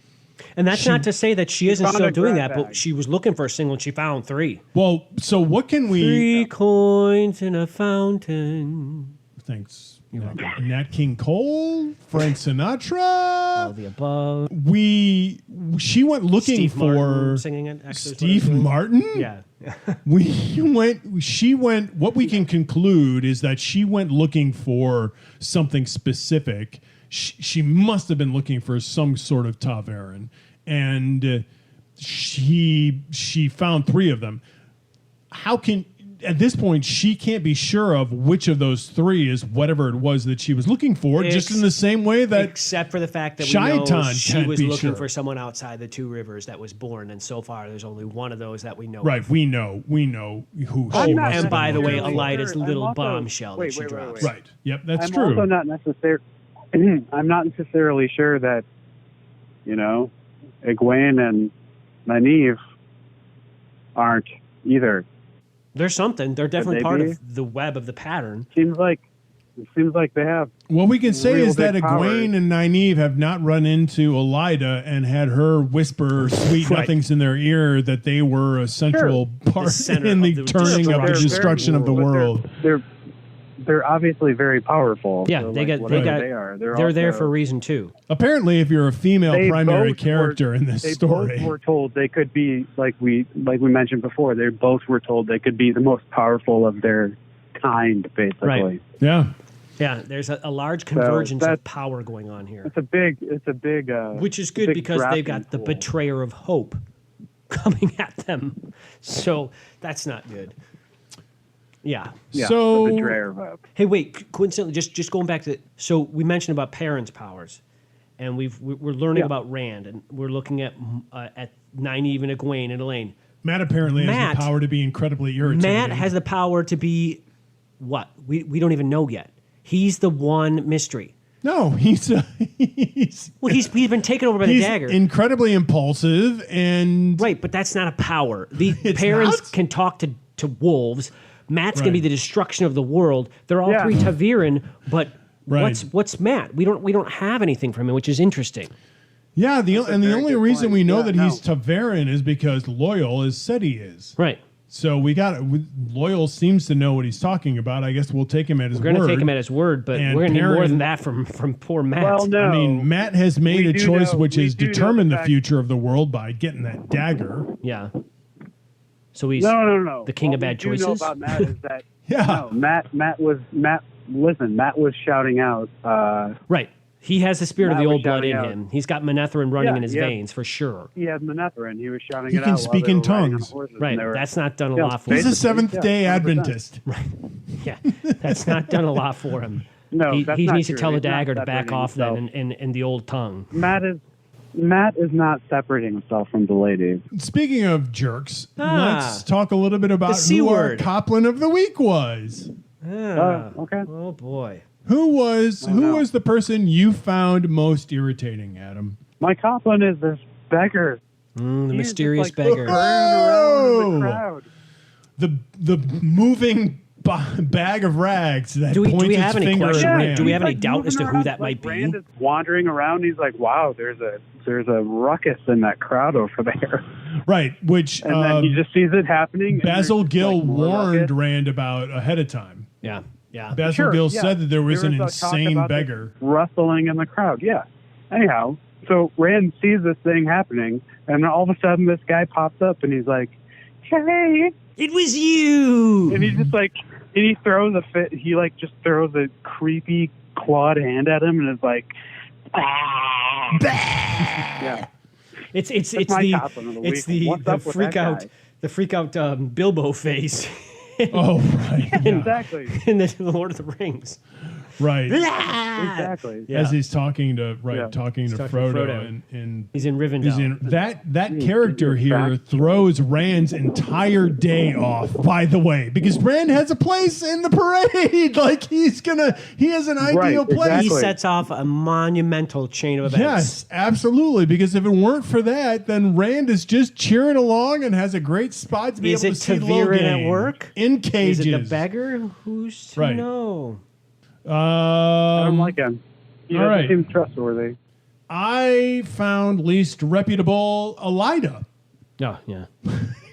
And that's not to say that she isn't still doing that, but she was looking for a single and she found three. Well, so what can we? 3 coins in a fountain. Thanks. Nat King Cole, Frank Sinatra, all the above. She went looking Steve for Martin singing it. Actually, Steve Martin. Yeah. She went. What we can conclude is that she went looking for something specific. She must have been looking for some sort of Ta'veren, and she found 3 of them. At this point, she can't be sure of which of those 3 is whatever it was that she was looking for, just in the same way that... Except for the fact that we know she was looking for someone outside the Two Rivers that was born, and so far there's only one of those that we know. Right, of. we know who she must And by the way, looking for. Elida's little bombshell that she drops. Right, yep, that's true. I'm also not I'm not necessarily sure that, Egwene and Nynaeve aren't either. There's something. They're definitely part of the web of the pattern. Seems like they have. What we can say is that power. Egwene and Nynaeve have not run into Elida and had her whisper sweet nothings in their ear that they were a central part in the turning of the destruction of the world. They're obviously very powerful. Yeah, so they're there for a reason too. Apparently, if you're a female primary character in this story, they both were told they could be like we mentioned before. They both were told they could be the most powerful of their kind, basically. Right. Yeah. Yeah, there's a large convergence of power going on here. It's a big. Which is good because they've got the betrayer of hope coming at them. So that's not good. Yeah. Yeah, So- the betrayer vibe. Hey, wait. Coincidentally, just going back to so we mentioned about parents' powers, and we're learning Yeah. about Rand, and we're looking at Nynaeve and Egwene and Elaine. Matt apparently has Matt- the power to be incredibly irritating. Matt has the power to be what? We don't even know yet. He's the one mystery. No, he's Well, he's been taken over by the he's dagger. incredibly impulsive and Right, but that's not a power. The It's parents not? can talk to wolves. Matt's going to be Right. the destruction of the world. They're all Yeah. three Taviran, but Right. what's Matt? We don't have anything from him, which is interesting. yeah. The very only good reason point. we know Yeah, that no. he's Taveran is because Loyal has said he is. Right. So Loyal seems to know what he's talking about. I guess we'll take him at his We're going word. to take him at his word, but And we're going to need more Perrin- than that from poor Matt. Well, no. I mean, Matt has made We a do choice know- which we has do know determined the the fact- future of the world by getting that dagger. Yeah. So he's No. the king What of bad we do know choices. about Matt is that Yeah. no, Matt was shouting out. Right. He has the spirit of Matt the was old blood in shouting out. him. He's got Manetherin running Yeah, in his yeah. veins for sure. He had Manetherin. He was shouting He it can out. while speak they in were riding on tongues. horses, Right. and they were- That's not done a Yeah, lot for him. He's a basically, Seventh-day 100%. Adventist. Yeah, that's not done a lot for him. No, he that's he not needs true. to tell the He's not dagger to back separating off then himself. in the old tongue. Matt is not separating himself from the lady. Speaking of jerks, Ah. let's talk a little bit about C who our word. Coplin of the week was. Okay. Oh boy. Who was no. the person you found most irritating, Adam? My Coplin is this beggar. The He is just, mysterious like, beggar. around in the crowd. The moving bag of rags that Do we points have its any finger question? at Yeah, Rand. do we have He's, any doubt moving as to who around, that might be? Rand is wandering around. He's like, wow, there's a ruckus in that crowd over there. Right, which And then he just sees it happening. and Basil there's just, Gill like, more warned ruckus. Rand about ahead of time. Yeah. Yeah. Basil Sure, Gill yeah. said that there was an a talk insane about this beggar. rustling in the crowd. Yeah. Anyhow, so Rand sees this thing happening, and then all of a sudden this guy pops up, and he's like, "Hey!" It was you. And he's just like, and he throws just throws a creepy clawed hand at him, and is like, "Ah." Yeah. It's my the Coplin of the it's week. the What's the up with freak that out guy? the freak out Bilbo face Oh, right. Yeah. Exactly. in the Lord of the Rings. Right. Exactly. Yeah. As he's talking to Yeah. talking to talking to Frodo, Frodo. and He's in Rivendell. he's in that character here throws Rand's entire day off, by the way, because Rand has a place in the parade. Like he has an ideal Right, place. He exactly. sets off a monumental chain of events. Yes, absolutely. Because if it weren't for that, then Rand is just cheering along and has a great spot to be Is able it to see Taviran at Logain work? in cages. Is it the beggar? Who's to Right. know? I don't like him. He all doesn't right. seem trustworthy. I found least reputable Elida. Oh, yeah.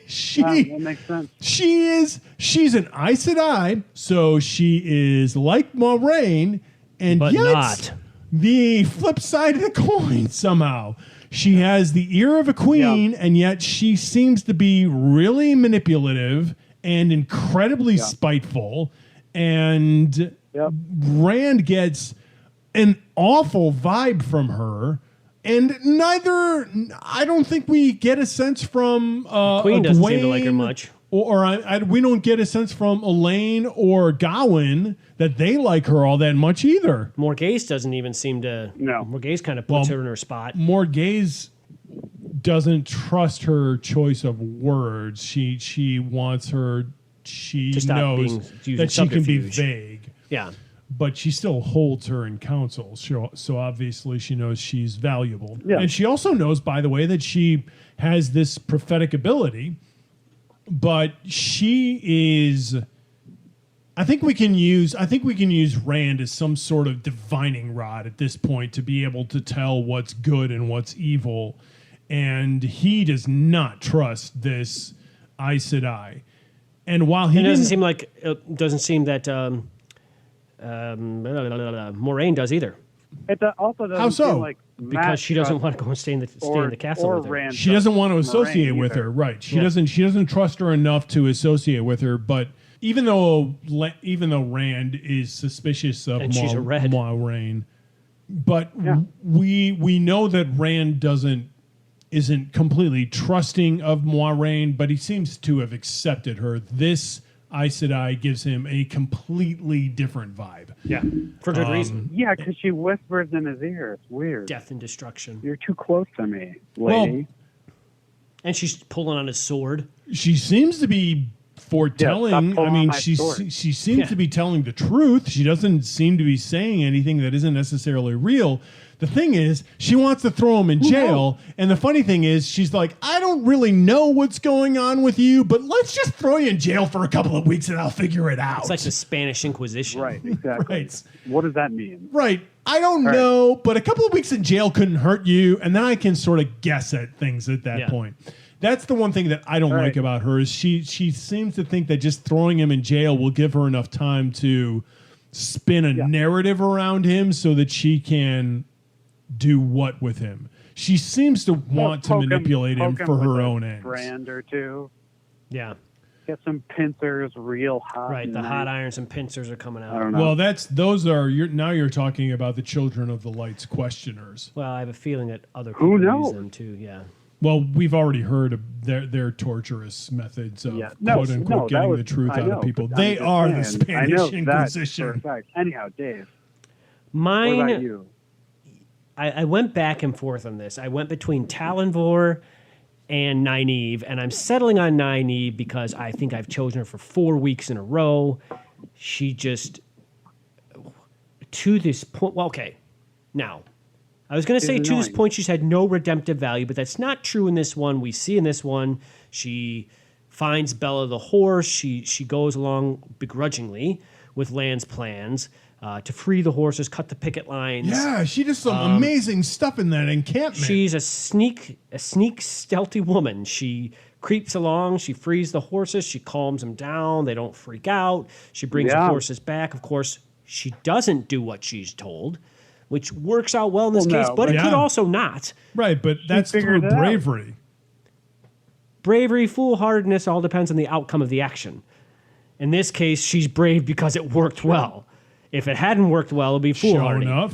She That makes sense. she's an Aes Sedai, so she is like Moraine, and But yet not. the flip side of the coin somehow. She has the ear of a queen, and yet she seems to be really manipulative and incredibly spiteful. And Yep. Rand gets an awful vibe from her. And I don't think we get a sense from Queen doesn't seem to Egwene, like her much. Or we don't get a sense from Elaine or Gawain that they like her all that much either. Morghese doesn't even seem to. No. Morghese kind of puts her in her spot. Morghese doesn't trust her choice of words. She wants her. She To stop knows using that she can be subterfuge. vague, Yeah. but she still holds her in counsel. So obviously she knows she's valuable, Yeah. and she also knows, by the way, that she has this prophetic ability. But she is. I think we can use Rand as some sort of divining rod at this point to be able to tell what's good and what's evil, and he does not trust this Aes Sedai. And while he It doesn't didn't- seem that Moraine does either, It also doesn't How so? seem like because Matt she doesn't trusts want to go and stay in the castle or with her. Rand she doesn't want to trusts associate Moraine with either. her, right? She Yeah. doesn't trust her enough to associate with her. But even though Rand is suspicious of And she's a red. Moiraine, but Yeah. we know that Rand doesn't isn't completely trusting of Moiraine, but he seems to have accepted her. This Aes Sedai gives him a completely different vibe. Yeah, for good reason. Yeah, because she whispers in his ear. It's weird. Death and destruction. You're too close to me, lady. Well, and she's pulling on his sword. She seems to be foretelling. I mean, she seems to be telling the truth. She doesn't seem to be saying anything that isn't necessarily real. The thing is, she wants to throw him in jail. And the funny thing is, she's like, I don't really know what's going on with you, but let's just throw you in jail for a couple of weeks and I'll figure it out. It's like the Spanish Inquisition. Right, exactly. Right. What does that mean? Right. I don't know, but a couple of weeks in jail couldn't hurt you. And then I can sort of guess at things at that point. That's the one thing that I don't like about her is she seems to think that just throwing him in jail will give her enough time to spin a narrative around him so that she can do what with him. She seems to want to manipulate him for her own ends. Brand or two. Yeah. Get some pincers real hot. Right, the hot irons and pincers are coming out. I don't know. Well, you're talking about the Children of the Light's questioners. Well, I have a feeling that other people use them too, yeah. Well, we've already heard of their torturous methods of quote unquote getting the truth out of people. They are the Spanish Inquisition. Anyhow, Dave. Mine. What about you? I went back and forth on this. I went between Talonvor and Nynaeve, and I'm settling on Nynaeve because I think I've chosen her for 4 weeks in a row. She just, to this point, well, okay, now, I was going to say to this point she's had no redemptive value, but that's not true in this one. We see in this one she finds Bella the horse. She goes along begrudgingly with Lan's plans to free the horses, cut the picket lines. Yeah, she does some amazing stuff in that encampment. She's a sneak, stealthy woman. She creeps along. She frees the horses. She calms them down. They don't freak out. She brings the horses back. Of course, she doesn't do what she's told, which works out well in this case, but it could also not. Right, but that's through bravery. Bravery, foolhardiness, all depends on the outcome of the action. In this case, she's brave because it worked well. If it hadn't worked well, it'd be foolhardy. Sure enough.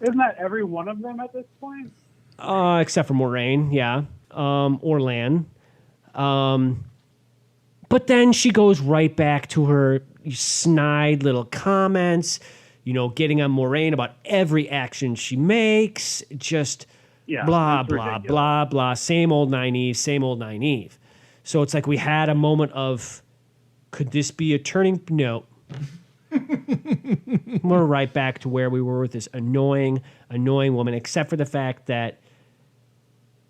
Isn't that every one of them at this point? Except for Moiraine, yeah. Or Lan. But then she goes right back to her snide little comments, getting on Moiraine about every action she makes. Just blah, blah, blah, blah. Same old Nynaeve, same old Nynaeve. So it's like we had a moment of, could this be a turning? No. We're right back to where we were with this annoying woman, except for the fact that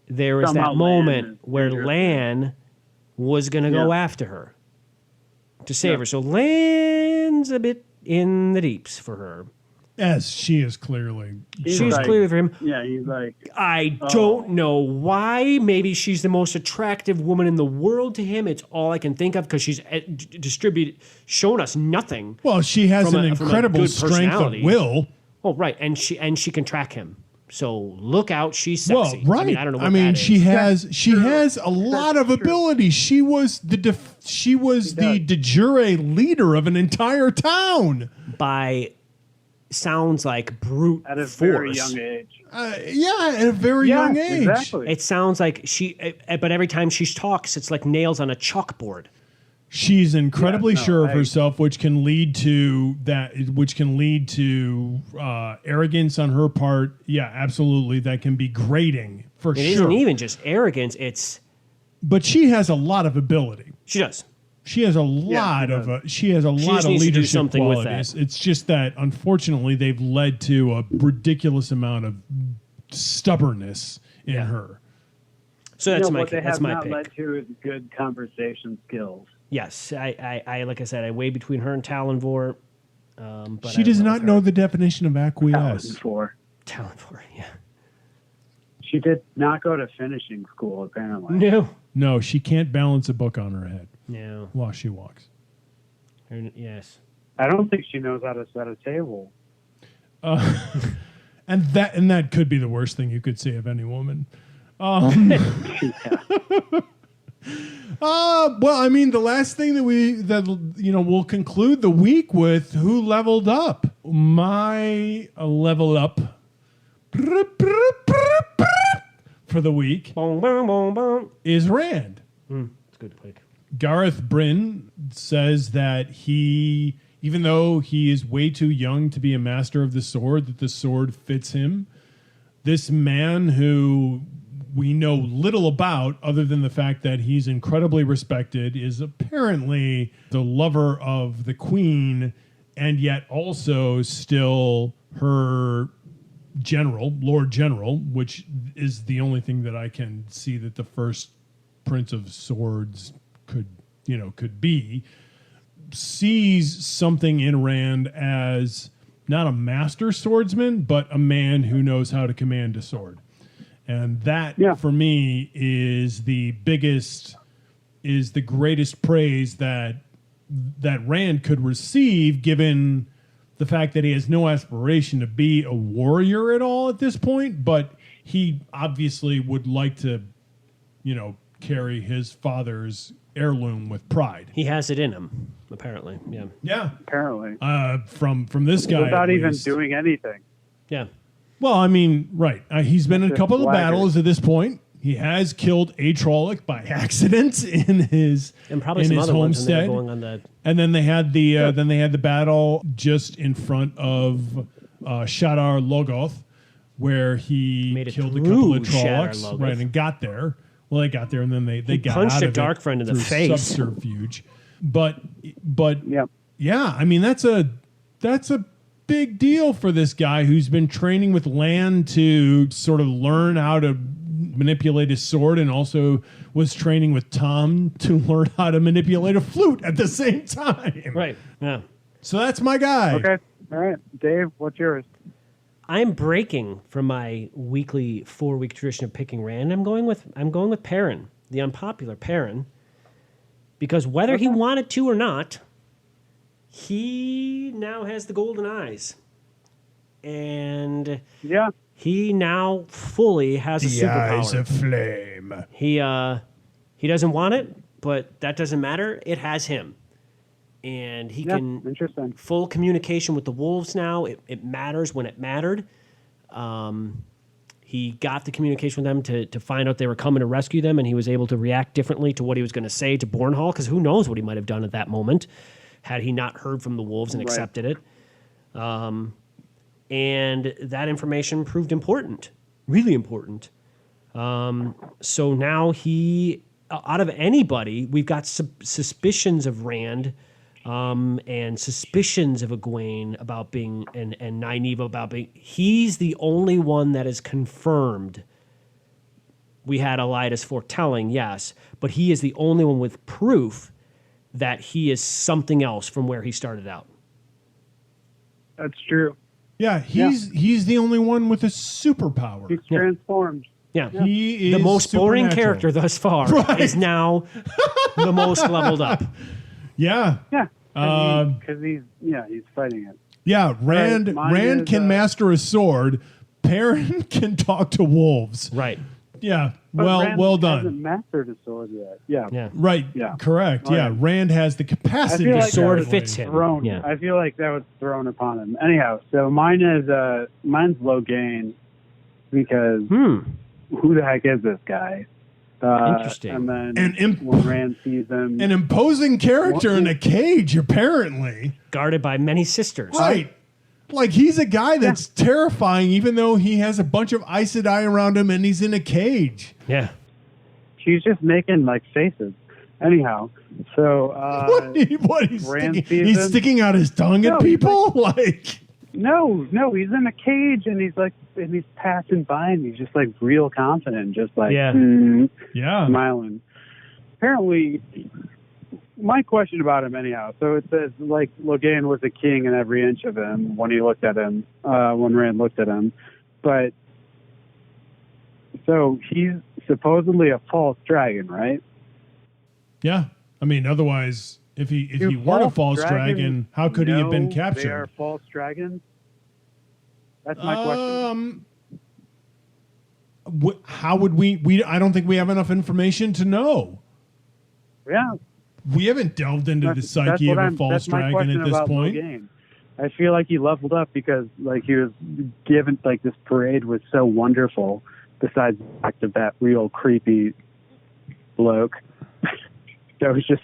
there was that moment where Lan was going to go after her to save her. So Lan's a bit in the deeps for her. As she is clearly. She's clearly for him. Yeah, he's like... I don't know why. Maybe she's the most attractive woman in the world to him. It's all I can think of because she's shown us nothing. Well, she has an incredible strength of will. Oh, right. And she can track him. So look out, she's sexy. Well, right. I don't know what that she has a lot of ability. She was the de jure leader of an entire town. By sounds like brute at a force. Very young age. At a very young age. Exactly. It sounds like but every time she talks, it's like nails on a chalkboard. She's incredibly sure of herself, which can lead to arrogance on her part. Yeah, absolutely. That can be grating for sure. It isn't even just arrogance. But she has a lot of ability. She does. She has a lot of leadership qualities. It's just that unfortunately they've led to a ridiculous amount of stubbornness in her. So that's my what they have not pick. led to is good conversation skills. Yes, I like I said, I weigh between her and Talonvor. But she does not know the definition of acquiesce. Talonvor, yeah. She did not go to finishing school, apparently. No, she can't balance a book on her head. No. While she walks. Yes. I don't think she knows how to set a table. And that could be the worst thing you could say of any woman. Well, I mean, the last thing that we'll conclude the week with who leveled up. My level up for the week Boom, boom, boom, boom. is Rand. It's a good pick. Gareth Bryn says that even though he is way too young to be a master of the sword, that the sword fits him. This man who we know little about other than the fact that he's incredibly respected is apparently the lover of the queen and yet also still her general, Lord General, which is the only thing that I can see that the first Prince of Swords could be, sees something in Rand as not a master swordsman, but a man who knows how to command a sword. And that, for me, is the greatest praise that Rand could receive, given the fact that he has no aspiration to be a warrior at all at this point, but he obviously would like to, carry his father's heirloom with pride. He has it in him, apparently. Yeah. Yeah. Apparently. From this guy. Without at even least. doing anything. Yeah. Well, I mean, right. He's been in a couple of Swagger. battles at this point. He has killed a Trolloc by accident in his And probably in some his other ones when they were homestead. going on the... And then they had the battle just in front of Shadar Logoth, where he Made it killed a through couple of Shadar Trollocs, Logoth. right? And got there. Well, they got there, and then they got punched out a of dark it friend in the through face. subterfuge. But Yep. yeah, I mean that's a big deal for this guy who's been training with Lan to sort of learn how to manipulate his sword, and also was training with Tom to learn how to manipulate a flute at the same time. Right. Yeah. So that's my guy. Okay. All right. Dave, what's yours? I'm breaking from my weekly 4-week tradition of picking Rand. I'm going with Perrin, the unpopular Perrin, because whether he wanted to or not, he now has the golden eyes, and he now fully has a superpower. Eyes of flame. He doesn't want it, but that doesn't matter. It has him, and he can Interesting. full communication with the wolves now. It matters when it mattered. He got the communication with them to find out they were coming to rescue them, and he was able to react differently to what he was going to say to Bornhall, because who knows what he might have done at that moment had he not heard from the wolves and accepted it. And that information proved important, really important. So now he, out of anybody, we've got suspicions of Rand and suspicions of Egwene about being, and Nynaeve about being, he's the only one that is confirmed. We had Elidas foretelling, yes, but he is the only one with proof that he is something else from where he started out. That's true. Yeah, he's the only one with a superpower. He's transformed. Yeah. He is The most boring supernatural. character thus far Right. is now the most leveled up. Yeah. Yeah. Because he's fighting it. Yeah, Rand mine Rand is, can master a sword. Perrin can talk to wolves. Right. Yeah. But Rand well done. hasn't mastered a sword yet. Yeah. Yeah. Right. Yeah. Correct. Oh, yeah. yeah. Rand has the capacity. I feel to like sword that was fits him. Thrown. Yeah. I feel like that was thrown upon him. Anyhow, so mine's Logain because who the heck is this guy? Interesting. And then An when Rand sees him, An imposing character in a cage, apparently. Guarded by many sisters. Right. Like he's a guy that's terrifying, even though he has a bunch of Aes Sedai around him and he's in a cage. Yeah. she's just making like faces. Anyhow, so he's sticking out his tongue at people? Like No, he's in a cage and he's passing by and he's just like real confident, just like smiling. Apparently, my question about him anyhow. So it says like Logain was a king in every inch of him when he looked at him, when Rand looked at him, but so he's supposedly a false dragon, right? yeah. I mean, otherwise, if he weren't a false dragon, how could he have been captured? They are false dragons. That's my question. How would we? I don't think we have enough information to know. Yeah, We haven't delved into the psyche of a false dragon at this point. Logain. I feel like he leveled up because like he was given like this parade was so wonderful besides the fact of that real creepy bloke that was just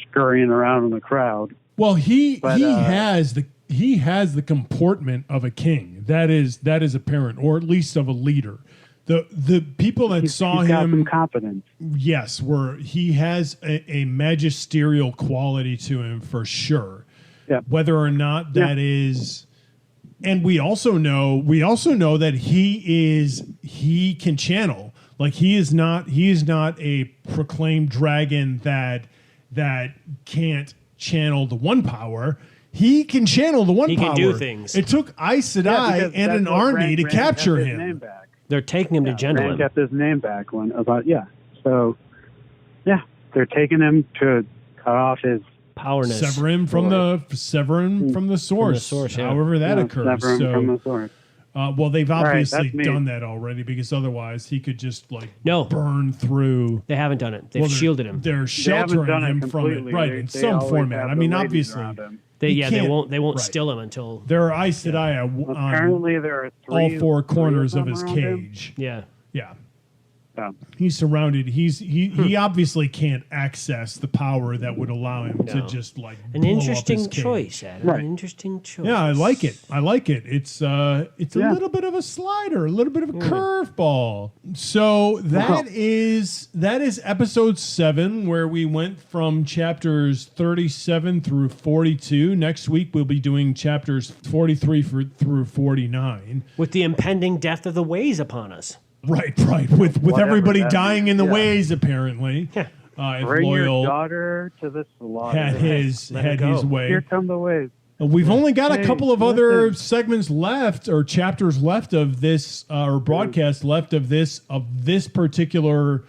scurrying around in the crowd. Well, he has the comportment of a king. That is apparent, or at least of a leader. The people that saw he's got him, some confidence. yes, he has a magisterial quality to him for sure. Yeah. Whether or not that is, and we also know that he can channel. Like he is not a proclaimed dragon that can't channel the one power. He can channel the one power. He can do things. It took Aes Sedai and an army to capture him. They're taking him to Gentleman. Rand kept his name back So, they're taking him to cut off his powerness. Sever him from the source. However that occurs. Sever him from the source. Well, they've obviously done that already, because otherwise he could just burn through. They haven't done it. They've shielded him. They're sheltering him from it, right? In some format. I mean, obviously, they won't still him until there are Aes Sedai apparently there are all four corners of his cage. Yeah. He's surrounded. He obviously can't access the power that would allow him to just an blow interesting up his choice, cage. Adam. Right. An interesting choice. Yeah, I like it. It's a little bit of a slider, a little bit of a curveball. So that is episode 7, where we went from chapters 37 through 42. Next week we'll be doing chapters 43 through 49, with the impending death of the Ways upon us. Right. With everybody dying in the ways, apparently. Yeah. Bring your daughter to the slaughter. Had his way. Here come the waves. We've only got a couple of other segments left, or chapters left of this, or broadcast left of this particular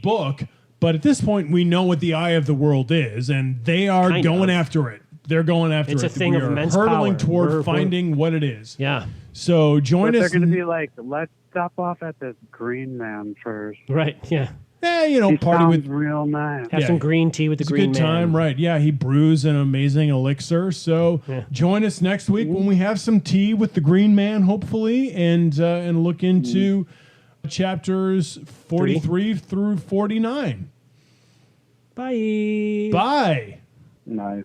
book. But at this point, we know what the eye of the world is, and they are going after it. They're going after it. It's a thing of immense power. Hurtling toward finding what it is. Yeah. So join us. They're going to be like, let's stop off at this green man first. Right. Yeah. Party with real nice. Have some green tea with the green man. It's a good time, right? Yeah, he brews an amazing elixir. So join us next week when we have some tea with the green man, hopefully, and look into chapters 43 through 49. Bye. Bye. Nice.